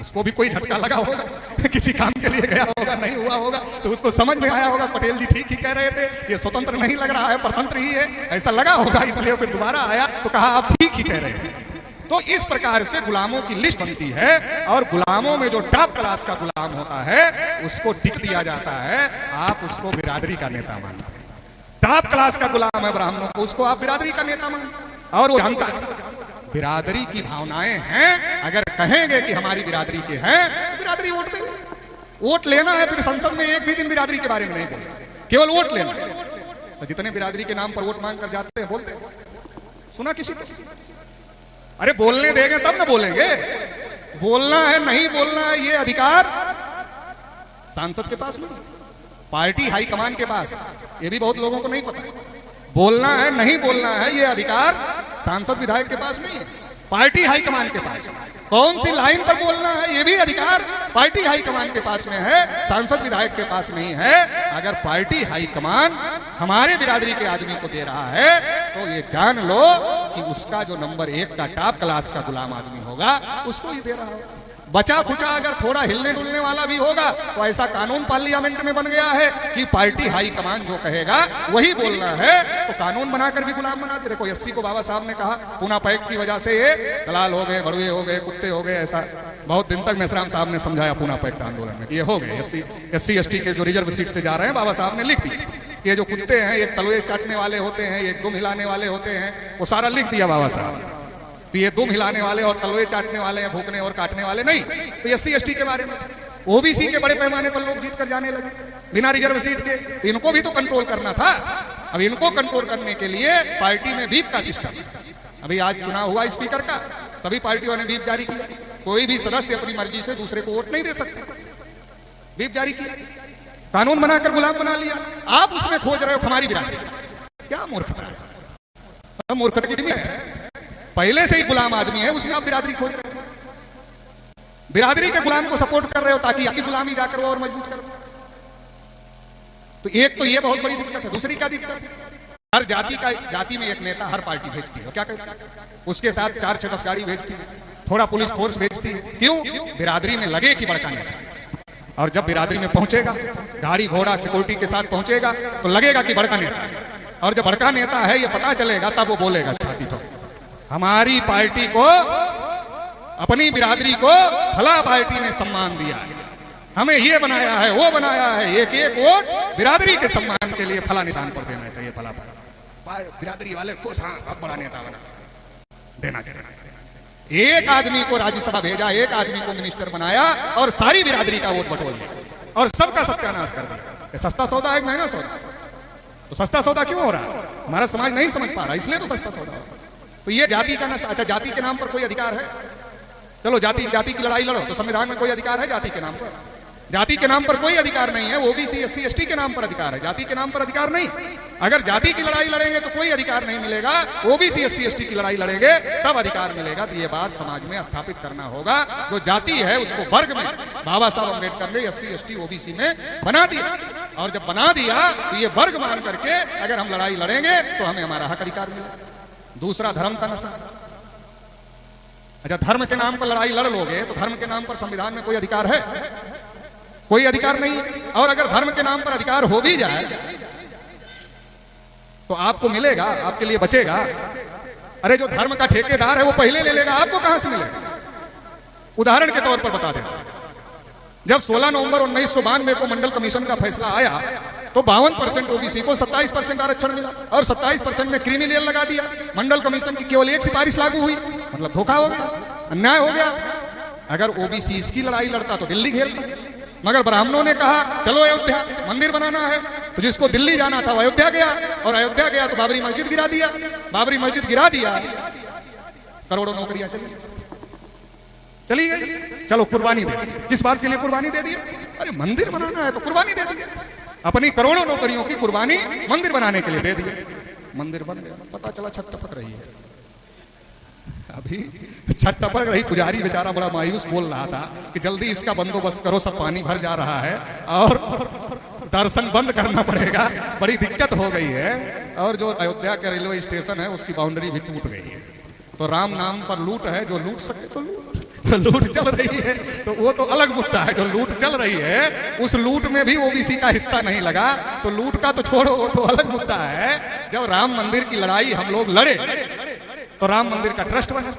उसको भी कोई झटका लगा होगा, किसी काम के लिए गया होगा, नहीं हुआ होगा तो उसको समझ में आया होगा पटेल जी ठीक ही कह रहे थे, ये स्वतंत्र नहीं लग रहा है परतंत्र ही है, ऐसा लगा होगा। इसलिए फिर दोबारा आया तो कहा आप ठीक ही कह रहे हैं। तो इस प्रकार से गुलामों की लिस्ट बनती है और गुलामों में जो टॉप क्लास का गुलाम होता है उसको टिक दिया जाता है। आप उसको बिरादरी का नेता मानते हैं। टॉप क्लास का गुलाम है ब्राह्मणों को, उसको आप बिरादरी का नेता मानते हैं। और वो जानता है बिरादरी की भावनाएं हैं, अगर कहेंगे कि हमारी बिरादरी के हैं तो बिरादरी वोट देंगे। वोट लेना है, फिर संसद में एक भी दिन बिरादरी के बारे में नहीं बोले, केवल वोट लेना है। तो जितने बिरादरी के नाम पर वोट मांग कर जाते हैं बोलते हैं, सुना किसी को? अरे बोलने देंगे तब ना बोलेंगे। बोलना है नहीं बोलना है ये अधिकार सांसद के पास नहीं, पार्टी हाईकमान के पास। ये भी बहुत लोगों को नहीं पता। बोलना है नहीं बोलना है ये अधिकार सांसद विधायक के पास नहीं है, पार्टी हाईकमान के पास। कौन सी लाइन पर बोलना है ये भी अधिकार पार्टी हाईकमान के पास में है, सांसद विधायक के पास नहीं है। अगर पार्टी हाईकमान हमारे बिरादरी के आदमी को दे रहा है तो ये जान लो कि उसका जो नंबर 1 का टॉप क्लास का गुलाम आदमी होगा उसको ही दे रहा है। बचा खुचा अगर थोड़ा हिलने डुलने वाला भी होगा तो ऐसा कानून पार्लियामेंट में बन गया है कि पार्टी हाईकमान जो कहेगा वही बोलना है, तो कानून बनाकर भी गुलाम बना दे। देखो 80 को बाबा साहब ने कहा पूना पैक्ट की वजह से ये दलाल हो गए, बड़ुए हो गए, कुत्ते हो गए। ऐसा बहुत दिन तक मेसराम साहब ने समझाया पूना पैक्ट आंदोलन में, ये हो गए SC ST के जो रिजर्व सीट से जा रहे हैं, बाबा साहब ने लिख दिया ये जो कुत्ते हैं, एक तलवे चाटने वाले होते हैं, एक दुम हिलाने वाले होते हैं, वो सारा लिख दिया बाबा साहब। तो ये दुम हिलाने वाले और तलवे चाटने वाले हैं, भूखने और काटने वाले नहीं। तो SC ST के बारे में OBC के बड़े पैमाने पर लोग जीत कर जाने लगे बिना रिजर्व सीट के, तो इनको भी तो कंट्रोल करना था। अब इनको कंट्रोल करने के लिए पार्टी में व्हीप का सिस्टम। अभी आज चुनाव हुआ स्पीकर का, सभी पार्टियों ने व्हीप जारी किया। कोई भी सदस्य अपनी मर्जी से दूसरे को वोट नहीं दे सकता। व्हीप जारी किया, कानून बनाकर गुलाम बना लिया। आप उसमें खोज रहे हो हमारी बिरादरी, क्या मूर्खता है। मूर्खता की है, पहले से ही गुलाम आदमी है उसमें आप बिरादरी खोज रहे हो। बिरादरी के गुलाम को सपोर्ट कर रहे हो ताकि आपकी गुलामी जाकर वो और मजबूत कर। तो एक तो ये बहुत बड़ी दिक्कत है। दूसरी क्या दिक्कत है, हर जाति में एक नेता हर पार्टी भेजती है। क्या करती है, उसके साथ 4-6-10 गाड़ी भेजती है, थोड़ा पुलिस फोर्स भेजती है। क्यों? बिरादरी में लगे कि बड़का नेता है। और जब बिरादरी में पहुंचेगा, गाड़ी घोड़ा सिक्योरिटी के साथ पहुंचेगा तो लगेगा कि बड़का नेता है। और जब बड़का नेता है ये पता चलेगा तब वो बोलेगा छाती ठोक, हमारी पार्टी को, अपनी बिरादरी को फला पार्टी ने सम्मान दिया है, हमें ये बनाया है वो बनाया है। एक एक वोट बिरादरी के सम्मान के लिए फला निशान पर देना चाहिए, फला बिरादरी वाले खुश, हाँ बहुत बड़ा नेता बना, देना चाहिए। एक आदमी को राज्यसभा भेजा, एक आदमी को मिनिस्टर बनाया और सारी बिरादरी का वोट बटोर लिया और सबका सत्यानाश कर दिया। सस्ता सौदा है, महंगा सौदा। तो सस्ता सौदा क्यों हो रहा है? हमारा समाज नहीं समझ पा रहा, इसलिए तो सस्ता सौदा हो रहा है। तो ये जाति का नशा। अच्छा, जाति के नाम पर कोई अधिकार है? चलो जाति की लड़ाई लड़ो, तो संविधान में कोई अधिकार है जाति के नाम पर? जाति के नाम पर कोई अधिकार नहीं है। OBC SC ST के नाम पर अधिकार है, जाति के नाम पर अधिकार नहीं। अगर जाति की लड़ाई लड़ेंगे तो कोई अधिकार नहीं मिलेगा, OBC SC ST की लड़ाई लड़ेंगे तब अधिकार मिलेगा। तो ये बात समाज में स्थापित करना होगा। जो जाति है उसको वर्ग में बाबा साहब अम्बेडकर ने SC ST OBC में बना दिया, और जब बना दिया तो ये वर्ग मान करके अगर हम लड़ाई लड़ेंगे तो हमें हमारा हक अधिकार मिलेगा। दूसरा, धर्म का नशा। अच्छा, धर्म के नाम पर लड़ाई लड़ लोगे तो धर्म के नाम पर संविधान में कोई अधिकार है? कोई अधिकार नहीं। और अगर धर्म के नाम पर अधिकार हो भी जाए तो आपको मिलेगा, आपके लिए बचेगा? अरे जो धर्म का ठेकेदार है वो पहले ले लेगा, आपको कहां से मिलेगा? उदाहरण के तौर पर बता देता, जब 16 नवंबर 1992 को मंडल कमीशन का फैसला आया तो 52% OBC को 27% आरक्षण मिला और 27% में क्रीमी लेयर लगा दिया। मंडल कमीशन की केवल एक सिफारिश लागू हुई, मतलब धोखा हो गया। अन्याय हो गया। अगर ओबीसी इसकी लड़ाई लड़ता तो दिल्ली घेरता, मगर ब्राह्मणों ने कहा चलो अयोध्या मंदिर बनाना है, तो जिसको दिल्ली जाना था वो अयोध्या गया, और अयोध्या गया तो बाबरी मस्जिद गिरा दिया। बाबरी मस्जिद गिरा दिया, करोड़ों नौकरियां चली गई। चलो कुर्बानी दे दी। किस बात के लिए कुर्बानी दे दी? अरे मंदिर बनाना है तो कुर्बानी दे दी। अपनी करोड़ों नौकरियों की कुर्बानी मंदिर बनाने के लिए दे दी। मंदिर बन गया, पता चला छत टपक रही है। अभी छत टपक रही, पुजारी बेचारा बड़ा मायूस बोल रहा था कि जल्दी इसका बंदोबस्त करो, सब पानी भर जा रहा है और दर्शन बंद करना पड़ेगा, बड़ी दिक्कत हो गई है। और जो अयोध्या के रेलवे स्टेशन है उसकी बाउंड्री भी टूट गई है। तो राम नाम पर लूट है, जो लूट सके तो लूट चल रही है, तो वो तो अलग मुद्दा है। जो लूट चल रही है उस लूट में भी ओबीसी का हिस्सा नहीं लगा, तो लूट का तो छोड़ो, वो तो अलग मुद्दा है। जब राम मंदिर की लड़ाई हम लोग लड़े तो राम मंदिर का ट्रस्ट बना,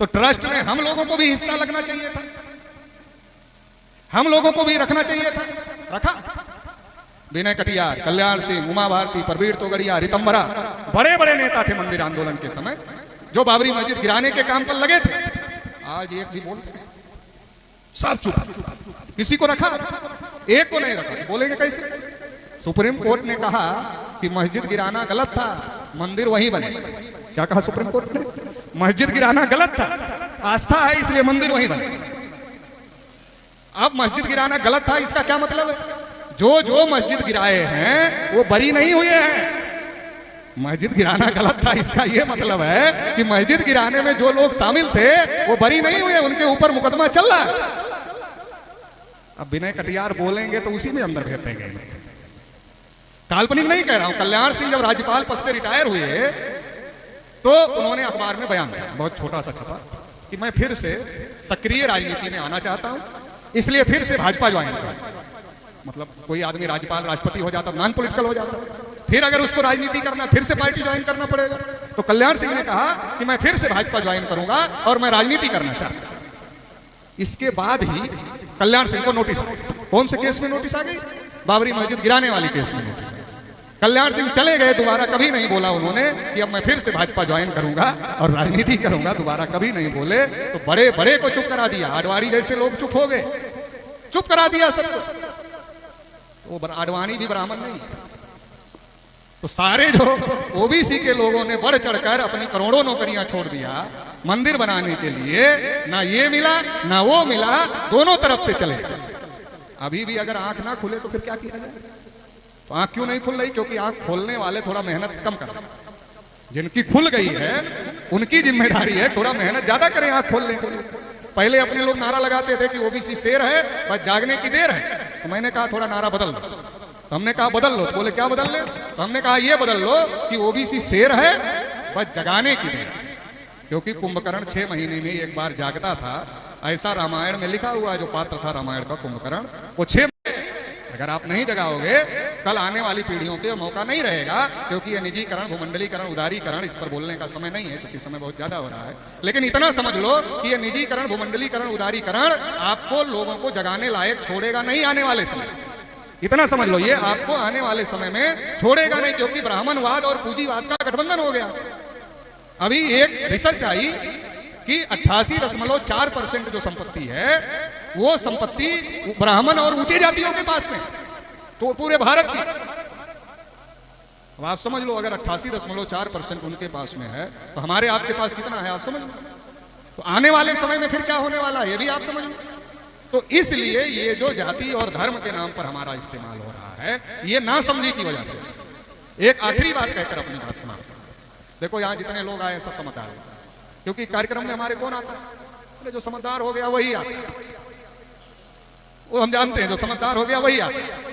तो ट्रस्ट में हम लोगों को भी हिस्सा लगना चाहिए था, हम लोगों को भी रखना चाहिए था। रखा। विनय कटियार, कल्याण सिंह, उमा भारती, प्रवीण तोगड़िया, रितंबरा, बड़े बड़े नेता थे मंदिर आंदोलन के समय जो बाबरी मस्जिद गिराने के काम पर लगे थे। आज एक भी बोलते हैं, सब चुप। किसी को रखा? एक को नहीं रखा। बोलेंगे कैसे? सुप्रीम कोर्ट ने कहा कि मस्जिद गिराना गलत था, मंदिर वहीं बने। क्या कहा सुप्रीम कोर्ट ने? मस्जिद गिराना गलत था, आस्था है इसलिए मंदिर वहीं बने। अब मस्जिद गिराना गलत था, इसका क्या मतलब है? जो मस्जिद गिराए हैं वो बरी नहीं हुए हैं। मस्जिद गिराना गलत था, इसका यह मतलब है कि मस्जिद गिराने में जो लोग शामिल थे वो बरी नहीं हुए, उनके ऊपर मुकदमा चल रहा है। अब विनय कटियार बोलेंगे तो उसी में अंदर भेज देंगे। काल्पनिक नहीं कह रहा हूं। कल्याण सिंह जब राज्यपाल पद से रिटायर हुए तो उन्होंने अखबार में बयान दिया, बहुत छोटा सा छपा, कि मैं फिर से सक्रिय राजनीति में आना चाहता हूं, इसलिए फिर से भाजपा ज्वाइन करूं। मतलब कोई आदमी राज्यपाल राष्ट्रपति हो जाता, नॉन पॉलिटिकल हो जाता, फिर अगर उसको राजनीति करना, फिर से पार्टी ज्वाइन करना पड़ेगा। तो कल्याण सिंह ने कहा कि मैं फिर से भाजपा ज्वाइन करूंगा और मैं राजनीति करना चाहता हूं। इसके बाद ही कल्याण सिंह को नोटिस आ गई। कौन से केस में नोटिस आ गई? बाबरी मस्जिद गिराने वाली केस में नोटिस आ गई। कल्याण सिंह चले गए, दोबारा कभी नहीं बोला उन्होंने कि अब मैं फिर से भाजपा ज्वाइन करूंगा और राजनीति करूंगा, दोबारा कभी नहीं बोले। तो बड़े बड़े को चुप करा दिया, आडवाणी जैसे लोग चुप हो गए, चुप करा दिया सबको। तो आडवाणी भी ब्राह्मण नहीं है, तो सारे जो ओबीसी के लोगों ने बढ़ चढ़कर अपनी करोड़ों नौकरियां छोड़ दिया मंदिर बनाने के लिए। ना ये मिला ना वो मिला, दोनों तरफ से चले। अभी भी अगर आंख ना खुले तो फिर क्या किया जाए? तो आंख क्यों नहीं खुल रही? क्योंकि आंख खोलने वाले थोड़ा मेहनत कम करें। जिनकी खुल गई है उनकी जिम्मेदारी है थोड़ा मेहनत ज्यादा करें आंख खोलने के लिए। पहले अपने लोग नारा लगाते थे कि ओबीसी शेर है, बस जागने की देर है। तो मैंने कहा थोड़ा नारा बदल लो। तो हमने कहा बदल लो। तो बोले क्या बदल ले? तो हमने कहा ये बदल लो कि ओबीसी शेर है, बस जगाने की देर। क्योंकि कुंभकर्ण 6 महीने में एक बार जागता था, ऐसा रामायण में लिखा हुआ जो पात्र था रामायण का कुंभकर्ण, वो 6 अगर आप नहीं जगाओगे कल आने वाली पीढ़ियों के मौका नहीं रहेगा। क्योंकि ये निजीकरण, भूमंडलीकरण, उदारीकरण, इस पर बोलने का समय नहीं है क्योंकि समय बहुत ज्यादा हो रहा है। लेकिन इतना समझ लो कि ये निजीकरण, भूमंडलीकरण, उदारीकरण आपको लोगों को जगाने लायक छोड़ेगा नहीं आने वाले समय। इतना समझ लो, ये आपको आने वाले समय में छोड़ेगा नहीं, क्योंकि ब्राह्मणवाद और पूंजीवाद का गठबंधन हो गया। अभी एक रिसर्च आई कि 88.4% जो संपत्ति है वो संपत्ति ब्राह्मण और ऊंचे जातियों के पास में, तो पूरे भारत की। अब आप समझ लो, अगर 88.4% उनके पास में है तो हमारे आपके पास कितना है आप समझ लो। तो आने वाले समय में फिर क्या होने वाला है ये भी आप समझ लो। तो इसलिए ये जो जाति और धर्म के नाम पर हमारा इस्तेमाल हो रहा है, ये ना समझी की वजह से। एक आखिरी बात कहकर अपनी बात समाप्त करूं। देखो यहाँ जितने लोग आए सब समझदार हैं, क्योंकि कार्यक्रम में हमारे कौन आता है? जो समझदार हो गया वही आता है, वो हम जानते हैं। जो समझदार हो गया वही आता है।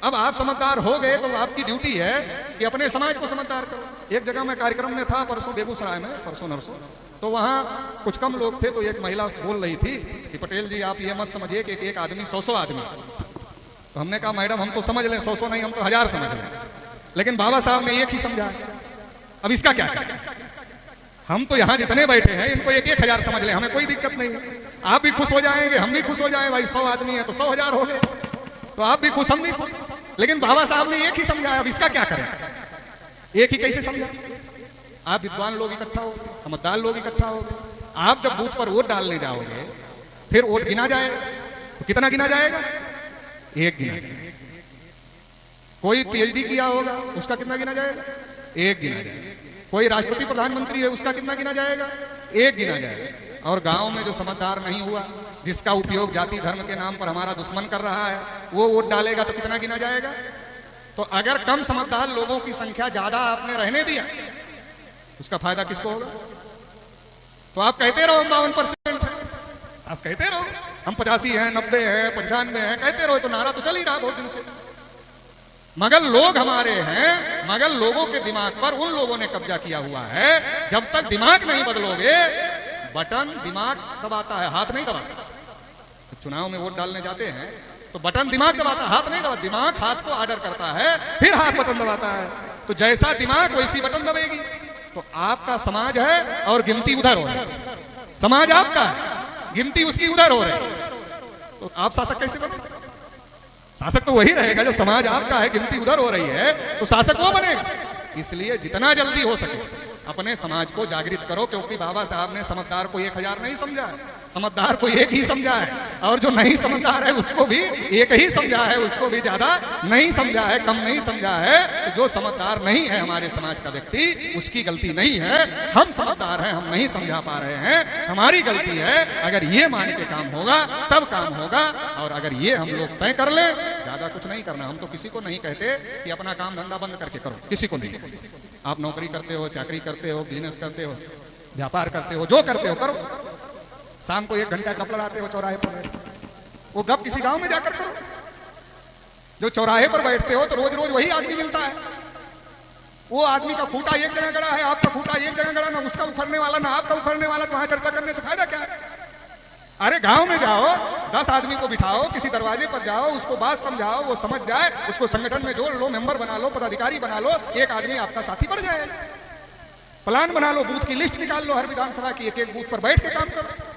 अब आप समझदार हो गए तो आपकी ड्यूटी है कि अपने समाज को समझदार करो। एक जगह मैं कार्यक्रम में था परसों बेगूसराय में, परसों नरसों, तो वहाँ कुछ कम लोग थे। तो एक महिला बोल रही थी कि पटेल जी आप ये मत समझिए कि एक आदमी 100 आदमी। तो हमने कहा मैडम हम तो समझ लें 100 नहीं, हम तो 1000 समझ लें, लेकिन बाबा साहब ने एक ही समझा। अब इसका क्या करें? हम तो यहाँ जितने बैठे हैं इनको 1000 समझ लें, हमें कोई दिक्कत नहीं है। आप भी खुश हो जाएंगे, हम भी खुश हो जाए। भाई 100 आदमी है तो 100,000 हो गए, तो आप भी खुश हम भी खुश। लेकिन बाबा साहब ने एक ही समझाया, अब इसका क्या करें? एक ही कैसे समझा? आप विद्वान लोग इकट्ठा हो गए, समझदार लोग इकट्ठा हो गए, आप जब बूथ पर वोट डालने जाओगे फिर वोट गिना जाएगा तो कितना गिना जाएगा? एक गिना जाएगा। कोई पीएचडी किया होगा उसका कितना गिना जाएगा? एक गिना जाएगा। कोई राष्ट्रपति प्रधानमंत्री है उसका कितना गिना जाएगा? एक गिना जाएगा। और गांव में जो समझदार नहीं हुआ, जिसका उपयोग जाति धर्म के नाम पर हमारा दुश्मन कर रहा है, वो वोट डालेगा तो कितना गिना जाएगा? तो अगर कम समझदार लोगों की संख्या ज्यादा आपने रहने दिया, उसका फायदा किसको होगा? तो आप कहते रहो 52% है, आप कहते रहो हम 85 हैं, 90 हैं, 95 हैं, कहते रहो, तो नारा तो चल ही रहा बहुत दिन से। मगर लोग हमारे हैं, मगर लोगों के दिमाग पर उन लोगों ने कब्जा किया हुआ है। जब तक दिमाग नहीं बदलोगे, बटन दिमाग दबाता है, हाथ नहीं दबाता। तो चुनाव में वोट डालने जाते हैं तो बटन दिमाग दबाता, हाथ नहीं दबाता। दिमाग हाथ को ऑर्डर करता है, फिर हाथ बटन दबाता है। तो जैसा दिमाग वैसी बटन दबेगी। तो आपका समाज है और गिनती उधर हो रही है, समाज आपका है, गिनती उसकी उधर हो रही है। तो आप शासक कैसे बनोगे? शासक तो वही रहेगा जब समाज आपका है, गिनती उधर हो रही है, तो शासक वो बनेगा। इसलिए जितना जल्दी हो सके अपने समाज को जागृत करो, क्योंकि बाबा साहब ने समझदार को 1000 नहीं समझा है, समझदार को एक ही समझा है। और जो नहीं समझदार है उसको भी एक ही समझा है, उसको भी ज्यादा नहीं समझा है, कम नहीं समझा है। तो जो समझदार नहीं है हमारे समाज का व्यक्ति, उसकी गलती नहीं है। हम समझदार हैं, हम नहीं समझा पा रहे हैं, हमारी गलती है। अगर ये मान के काम होगा तब काम होगा। और अगर ये हम लोग तय कर ले, ज्यादा कुछ नहीं करना। हम तो किसी को नहीं कहते कि अपना काम धंधा बंद करके करो, किसी को नहीं। आप नौकरी करते हो, चाकरी करते हो, बिजनेस करते हो, व्यापार करते हो, जो करते हो करो। शाम को 1 घंटा गप लड़ाते हो चौराहे पर, वो गप किसी गांव में जाकर करो। जो चौराहे पर बैठते हो तो रोज रोज वही आदमी मिलता है। वो आदमी का खूंटा एक जगह गड़ा है, आपका खूंटा एक जगह गड़ा, ना उसका उखड़ने वाला ना आपका उखड़ने वाला। तो वहां चर्चा करने से फायदा क्या है? अरे गांव में जाओ, 10 आदमी को बिठाओ, किसी दरवाजे पर जाओ, उसको बात समझाओ, वो समझ जाए, उसको संगठन में जोड़ लो, मेंबर बना लो, पदाधिकारी बना लो, एक आदमी आपका साथी बढ़ जाएगा। प्लान बना लो, बूथ की लिस्ट निकाल लो, हर विधानसभा की एक बूथ पर बैठ के काम करो।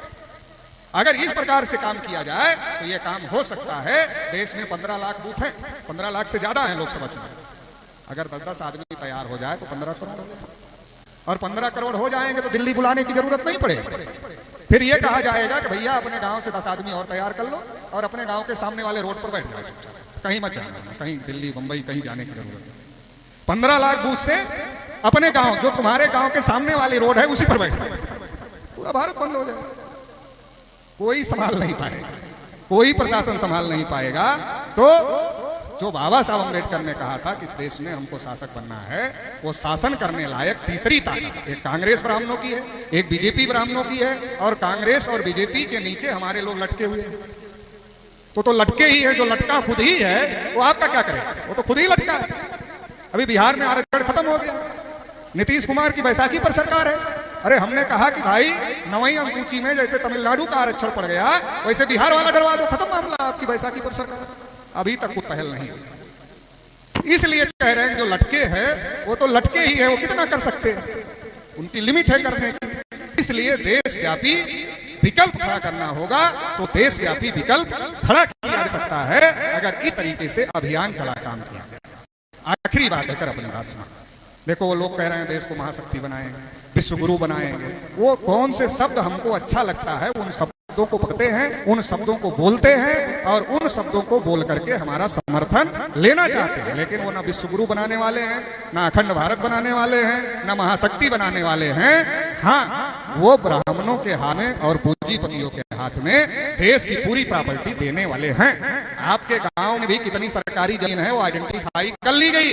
अगर इस प्रकार से काम किया जाए तो ये काम हो सकता है। देश में 15 लाख बूथ हैं, 15 लाख से ज्यादा है लोकसभा चुनाव। अगर 10-10 आदमी तैयार हो जाए तो 15 करोड़ हो जाए। और 15 करोड़ हो जाएंगे तो दिल्ली बुलाने की जरूरत नहीं पड़ेगी। फिर ये कहा जाएगा कि भैया अपने गांव से 10 आदमी और तैयार कर लो और अपने गांव के सामने वाले रोड पर बैठ जाओ चुपचाप, कहीं मत जाना, कहीं दिल्ली मुंबई कहीं जाने की जरूरत नहीं। 15 लाख बूथ से अपने गांव, जो तुम्हारे गांव के सामने वाली रोड है उसी पर बैठ जाओ, पूरा भारत बंद हो जाएगा। कोई संभाल नहीं पाएगा, कोई प्रशासन संभाल नहीं पाएगा। तो जो बाबा साहब अम्बेडकर ने कहा था कि इस देश में हमको शासक बनना है, वो शासन करने लायक तीसरी ताकत एक कांग्रेस ब्राह्मणों की है, एक बीजेपी ब्राह्मणों की है। और कांग्रेस और बीजेपी के नीचे हमारे लोग लटके हुए हैं। तो लटके ही है, जो लटका खुद ही है वो आपका क्या करेगा? वो तो खुद ही लटका है। अभी बिहार में आरक्षण खत्म हो गया, नीतीश कुमार की बैसाखी पर सरकार है। अरे हमने कहा कि भाई 9वीं अनुसूची में जैसे तमिलनाडु का आरक्षण पड़ गया, वैसे बिहार वाला डरवा दो, खत्म मामला आपकी बैसाखी पर सरकार। अभी तक कुछ पहल नहीं हुई। इसलिए कह रहे हैं जो लटके हैं वो तो लटके ही है, वो कितना कर सकते हैं, उनकी लिमिट है करने की। इसलिए देशव्यापी विकल्प खड़ा करना होगा। तो देशव्यापी विकल्प खड़ा किया जा सकता है अगर इस तरीके से अभियान चला काम किया जाए। आखिरी बात है कर अपनी बात सुना। देखो वो लोग कह रहे हैं देश को महाशक्ति बनाएंगे, विश्व गुरु बनाएंगे। वो कौन से शब्द हमको अच्छा लगता है उन शब्दों को पढ़ते हैं, उन शब्दों को बोलते हैं और उन शब्दों को बोल करके हमारा समर्थन लेना चाहते हैं। लेकिन वो ना विश्व गुरु बनाने वाले हैं, ना अखंड भारत बनाने वाले हैं, ना महाशक्ति बनाने वाले हैं। हाँ, वो ब्राह्मणों के हाथ में और पूंजीपतियों के हाथ में देश की पूरी प्रॉपर्टी देने वाले हैं। आपके गांव में भी कितनी सरकारी जमीन है वो आइडेंटिफाई कर ली गई,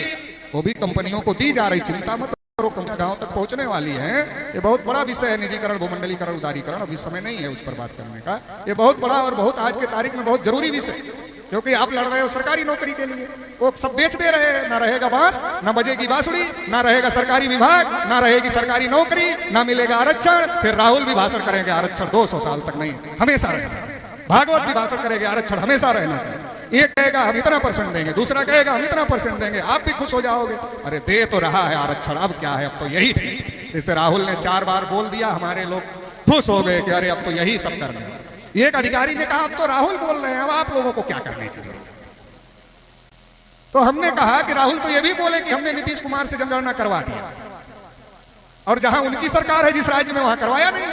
वो भी कंपनियों को दी जा रही। चिंता मत करो, कंपनियां गांव तक पहुंचने वाली हैं। ये बहुत बड़ा विषय है, निजीकरण, भूमंडलीकरण, उदारीकरण। अभी समय नहीं है उस पर बात करने का। ये बहुत बड़ा और बहुत आज के तारीख में बहुत जरूरी विषय, क्योंकि आप लड़ रहे हो सरकारी नौकरी के लिए, वो सब बेच दे रहे हैं। ना रहेगा बांस, ना बजेगी बांसुरी, ना रहेगा सरकारी विभाग, ना रहेगी सरकारी नौकरी, ना मिलेगा आरक्षण। फिर राहुल भी भाषण करेंगे आरक्षण 200 साल तक नहीं, हमेशा रहेगा। भागवत भी भाषण करेंगे आरक्षण हमेशा रहना चाहिए। एक कहेगा हम इतना % देंगे, दूसरा कहेगा हम इतना % देंगे, आप भी खुश हो जाओगे। अरे दे तो रहा है आरक्षण, अब क्या है, अब तो यही ठीक। जैसे राहुल ने 4 बार बोल दिया, हमारे लोग खुश हो गए कि अरे अब तो यही सब करना है। एक अधिकारी ने कहा अब तो राहुल बोल रहे हैं, अब आप लोगों को क्या करने की जरूरत। तो हमने कहा कि राहुल तो ये भी बोले कि हमने नीतीश कुमार से जनगणना करवा दिया। और जहां उनकी सरकार है जिस राज्य में, वहां करवाया नहीं।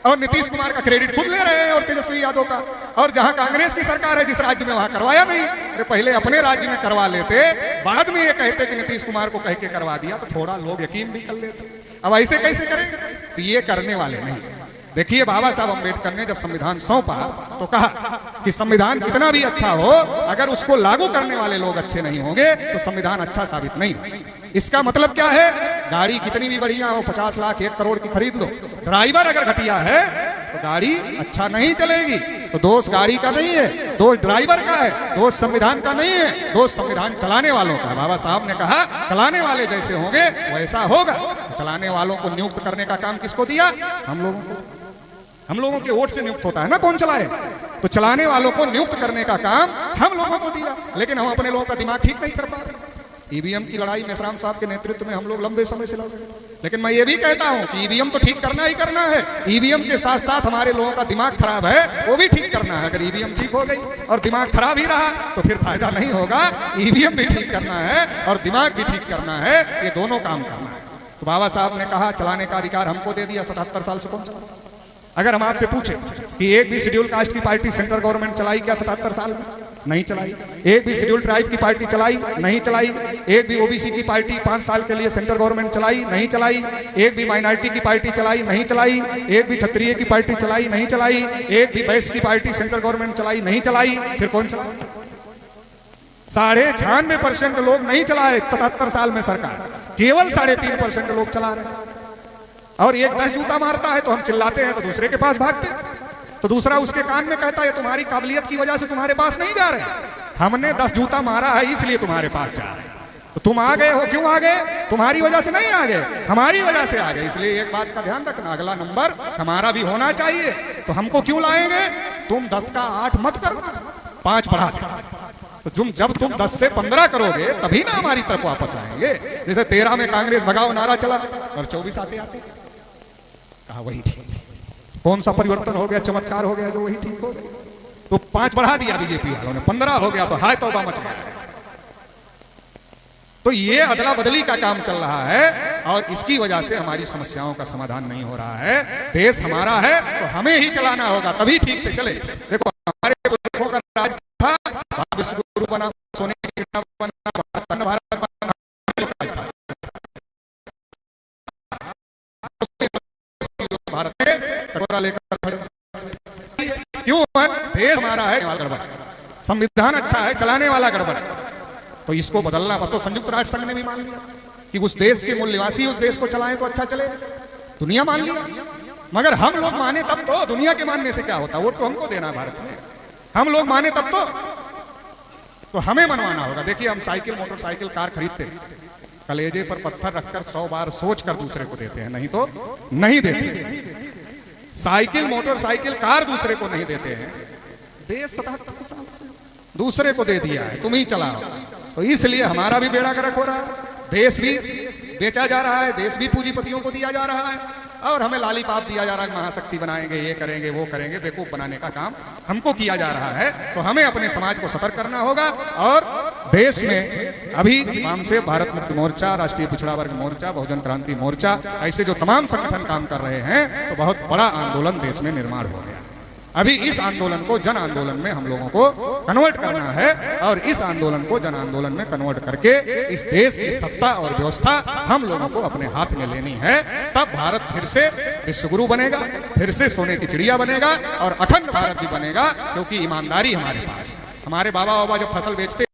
और नीतीश कुमार का क्रेडिट खुद ले रहे हैं और तेजस्वी यादव का। और जहां कांग्रेस की सरकार है जिस राज्य में, वहां करवाया नहीं। अरे पहले अपने राज्य में करवा लेते, बाद में ये कहते कि नीतीश कुमार को कह के करवा दिया, तो थोड़ा लोग यकीन भी कर लेते। अब ऐसे कैसे करेंगे? तो ये करने वाले नहीं। देखिए, बाबा साहब अम्बेडकर ने जब संविधान सौंपा तो कहा कि संविधान कितना भी अच्छा हो, अगर उसको लागू करने वाले लोग अच्छे नहीं होंगे तो संविधान अच्छा साबित नहीं। इसका मतलब क्या है? गाड़ी कितनी भी बढ़िया हो, 50 लाख 1 करोड़ की खरीद लो, ड्राइवर अगर घटिया है तो गाड़ी अच्छा नहीं चलेगी। तो दोष गाड़ी का नहीं है, दोष ड्राइवर का है, दोष संविधान का नहीं है, दोष संविधान चलाने वालों का। बाबा साहब ने कहा चलाने वाले जैसे होंगे वैसा होगा। तो चलाने वालों को नियुक्त करने का काम किसको दिया? हम लोगों को। हम लोगों के वोट से नियुक्त होता है ना कौन चलाए। तो चलाने वालों को नियुक्त करने का काम हम लोगों को दिया, लेकिन हम अपने लोगों का दिमाग ठीक नहीं कर पा रहे। ईवीएम की लड़ाई मेश्राम साहब के नेतृत्व में हम लोग लंबे समय से लड़ रहे हैं। लेकिन मैं ये भी कहता हूं कि ईवीएम तो ठीक करना ही करना है। ईवीएम के साथ साथ हमारे लोगों का दिमाग खराब है, वो भी ठीक करना है। अगर ईवीएम ठीक हो गई और दिमाग खराब ही रहा तो फिर फायदा नहीं होगा। ईवीएम भी ठीक करना है और दिमाग भी ठीक करना है, ये दोनों काम करना है। तो बाबा साहब ने कहा चलाने का अधिकार हमको दे दिया। 77 साल से कौन चला? अगर हम आपसे पूछे कि एक भी शेड्यूल कास्ट की पार्टी सेंट्रल गवर्नमेंट चलाई क्या 77 साल में? नहीं चलाई। एक भी शेड्यूल ट्राइब की पार्टी चलाई? नहीं चलाई। एक भी ओबीसी की पार्टी 5 साल के लिए सेंट्रल गवर्नमेंट चलाई? नहीं चलाई। एक भी माइनॉरिटी की पार्टी चलाई? नहीं चलाई। एक भी क्षत्रिय की पार्टी चलाई? नहीं चलाई। एक भी वैश्य की पार्टी सेंट्रल गवर्नमेंट चलाई? नहीं चलाई। फिर कौन चला? 96% लोग नहीं चला रहे 77 साल में सरकार, केवल 3.5% लोग चला रहे। और एक 10 जूता मारता है तो हम चिल्लाते हैं तो दूसरे के पास भागते, तो दूसरा उसके कान में कहता है तुम्हारी काबिलियत की वजह से तुम्हारे पास नहीं जा रहे, हमने 10 जूता मारा है इसलिए तुम्हारे पास जा रहे। तो तुम आ गए हो, क्यों आ गए? तुम्हारी वजह से नहीं आ गए, हमारी वजह से आ गए। इसलिए एक बात का ध्यान रखना, अगला नंबर हमारा भी होना चाहिए। तो हमको क्यों लाएंगे? तुम 10 का 8 मत करना, 5 बढ़ा देना। तो जब तुम 10 से 15 करोगे तभी ना हमारी तरफ वापस आएंगे। जैसे 13 में कांग्रेस भगाओ नारा चला और 24 आते आते कहा वही ठीक। कौन सा परिवर्तन हो गया, चमत्कार हो गया जो वही ठीक हो गया? तो 5 बढ़ा दिया बीजेपी वालों ने, 15 हो गया तो हाय तौबा मच गया। तो ये अदला बदली का काम चल रहा है और इसकी वजह से हमारी समस्याओं का समाधान नहीं हो रहा है। देश हमारा है तो हमें ही चलाना होगा, तभी ठीक से चले। देखो हमारे पुरखों का राज था, विश्व गुरु बना, सोने की चिड़िया बना, भारत बना, भारत में कटोरा लेकर खड़े। क्यों? देश हमारा है गड़बड़, संविधान अच्छा है, चलाने वाला गड़बड़। तो इसको बदलना। तो संयुक्त राष्ट्र संघ ने भी मान लिया कि उस देश के मूल निवासी उस देश को चलाएं तो अच्छा चले, दुनिया मान लिया। मगर हम लोग माने तब तो, दुनिया के मानने से क्या होता? वोट तो हमको देना भारत में, हम लोग माने तब तो हमें मनवाना होगा। देखिए हम साइकिल, मोटरसाइकिल, कार खरीदते हैं, कलेजे पर पत्थर रखकर 100 बार सोचकर दूसरे को देते हैं, नहीं तो नहीं देते। साइकिल, मोटरसाइकिल, कार दूसरे को नहीं देते हैं। देश 77 साल से दूसरे को दे दिया है, तुम ही चलाओ। तो इसलिए हमारा भी बेड़ा गर्क हो रहा है, देश भी बेचा जा रहा है, देश भी पूंजीपतियों को दिया जा रहा है और हमें लालीपाप दिया जा रहा है, महाशक्ति बनाएंगे, ये करेंगे, वो करेंगे। बेवकूफ बनाने का काम हमको किया जा रहा है। तो हमें अपने समाज को सतर्क करना होगा। और देश में अभी वाम से भारत मुक्ति मोर्चा, राष्ट्रीय पिछड़ा वर्ग मोर्चा, बहुजन क्रांति मोर्चा, ऐसे जो तमाम संगठन काम कर रहे हैं, तो बहुत बड़ा आंदोलन देश में निर्माण हो गया। अभी इस आंदोलन को जन आंदोलन में हम लोगों को कन्वर्ट करना है और इस आंदोलन को जन आंदोलन में कन्वर्ट करके इस देश की सत्ता और व्यवस्था हम लोगों को अपने हाथ में लेनी है। तब भारत फिर से विश्वगुरु बनेगा, फिर से सोने की चिड़िया बनेगा और अखंड भारत भी बनेगा, क्योंकि ईमानदारी हमारे पास। हमारे बाबा बाबा जब फसल बेचते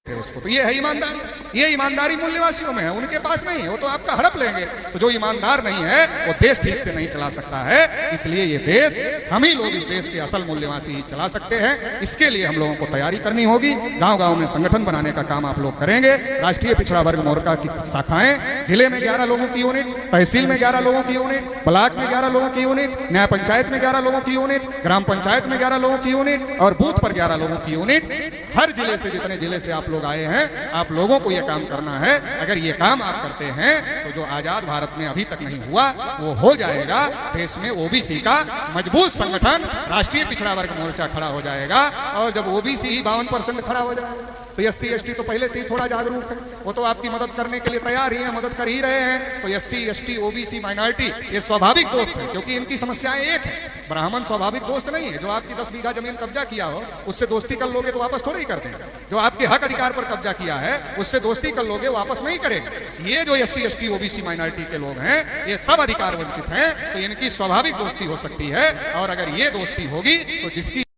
उसको, तो ये है ईमानदारी। ये ईमानदारी मूल निवासियों में है, उनके पास नहीं है, वो तो आपका हड़प लेंगे। तो जो ईमानदार नहीं है वो देश ठीक से नहीं चला सकता है। इसलिए ये देश, हम ही लोग इस देश के असल मूल निवासी ही चला सकते हैं। इसके लिए हम लोगों को तैयारी करनी होगी। गांव-गांव में संगठन बनाने का काम आप लोग करेंगे। राष्ट्रीय पिछड़ा वर्ग मोर्चा की शाखाएं, जिले में 11 लोगों की यूनिट, तहसील में 11 लोगों की यूनिट, ब्लॉक में 11 लोगों की यूनिट, न्याय पंचायत में 11 लोगों की यूनिट, ग्राम पंचायत में 11 लोगों की यूनिट और बूथ पर 11 लोगों की यूनिट। हर जिले से, जितने जिले से आप लोग आए हैं, आप लोगों को यह काम करना है। अगर ये काम आप करते हैं तो जो आजाद भारत में अभी तक नहीं हुआ वो हो जाएगा। देश में ओबीसी का मजबूत संगठन राष्ट्रीय पिछड़ा वर्ग मोर्चा खड़ा हो जाएगा और जब ओबीसी ही 52% खड़ा हो जाएगा तो एससी एसटी तो पहले से ही थोड़ा जागरूक है, वो तो आपकी मदद करने के लिए तैयार ही है, मदद कर ही रहे हैं। तो एससी एसटी ओबीसी माइनॉरिटी ये स्वाभाविक दोस्त है, क्योंकि इनकी समस्याएं एक है। ब्राह्मण स्वाभाविक दोस्त नहीं है। जो आपकी 10 बीघा जमीन कब्जा किया हो उससे दोस्ती कर लोगे तो वापस थोड़ा ही कर देगा। जो आपके हक अधिकार पर कब्जा किया है उससे दोस्ती कर लोगे वापस नहीं करेगा। ये जो एससी एसटी ओबीसी माइनॉरिटी के लोग हैं ये सब अधिकार वंचित हैं, तो इनकी स्वाभाविक दोस्ती हो सकती है। और अगर ये दोस्ती होगी तो जिसकी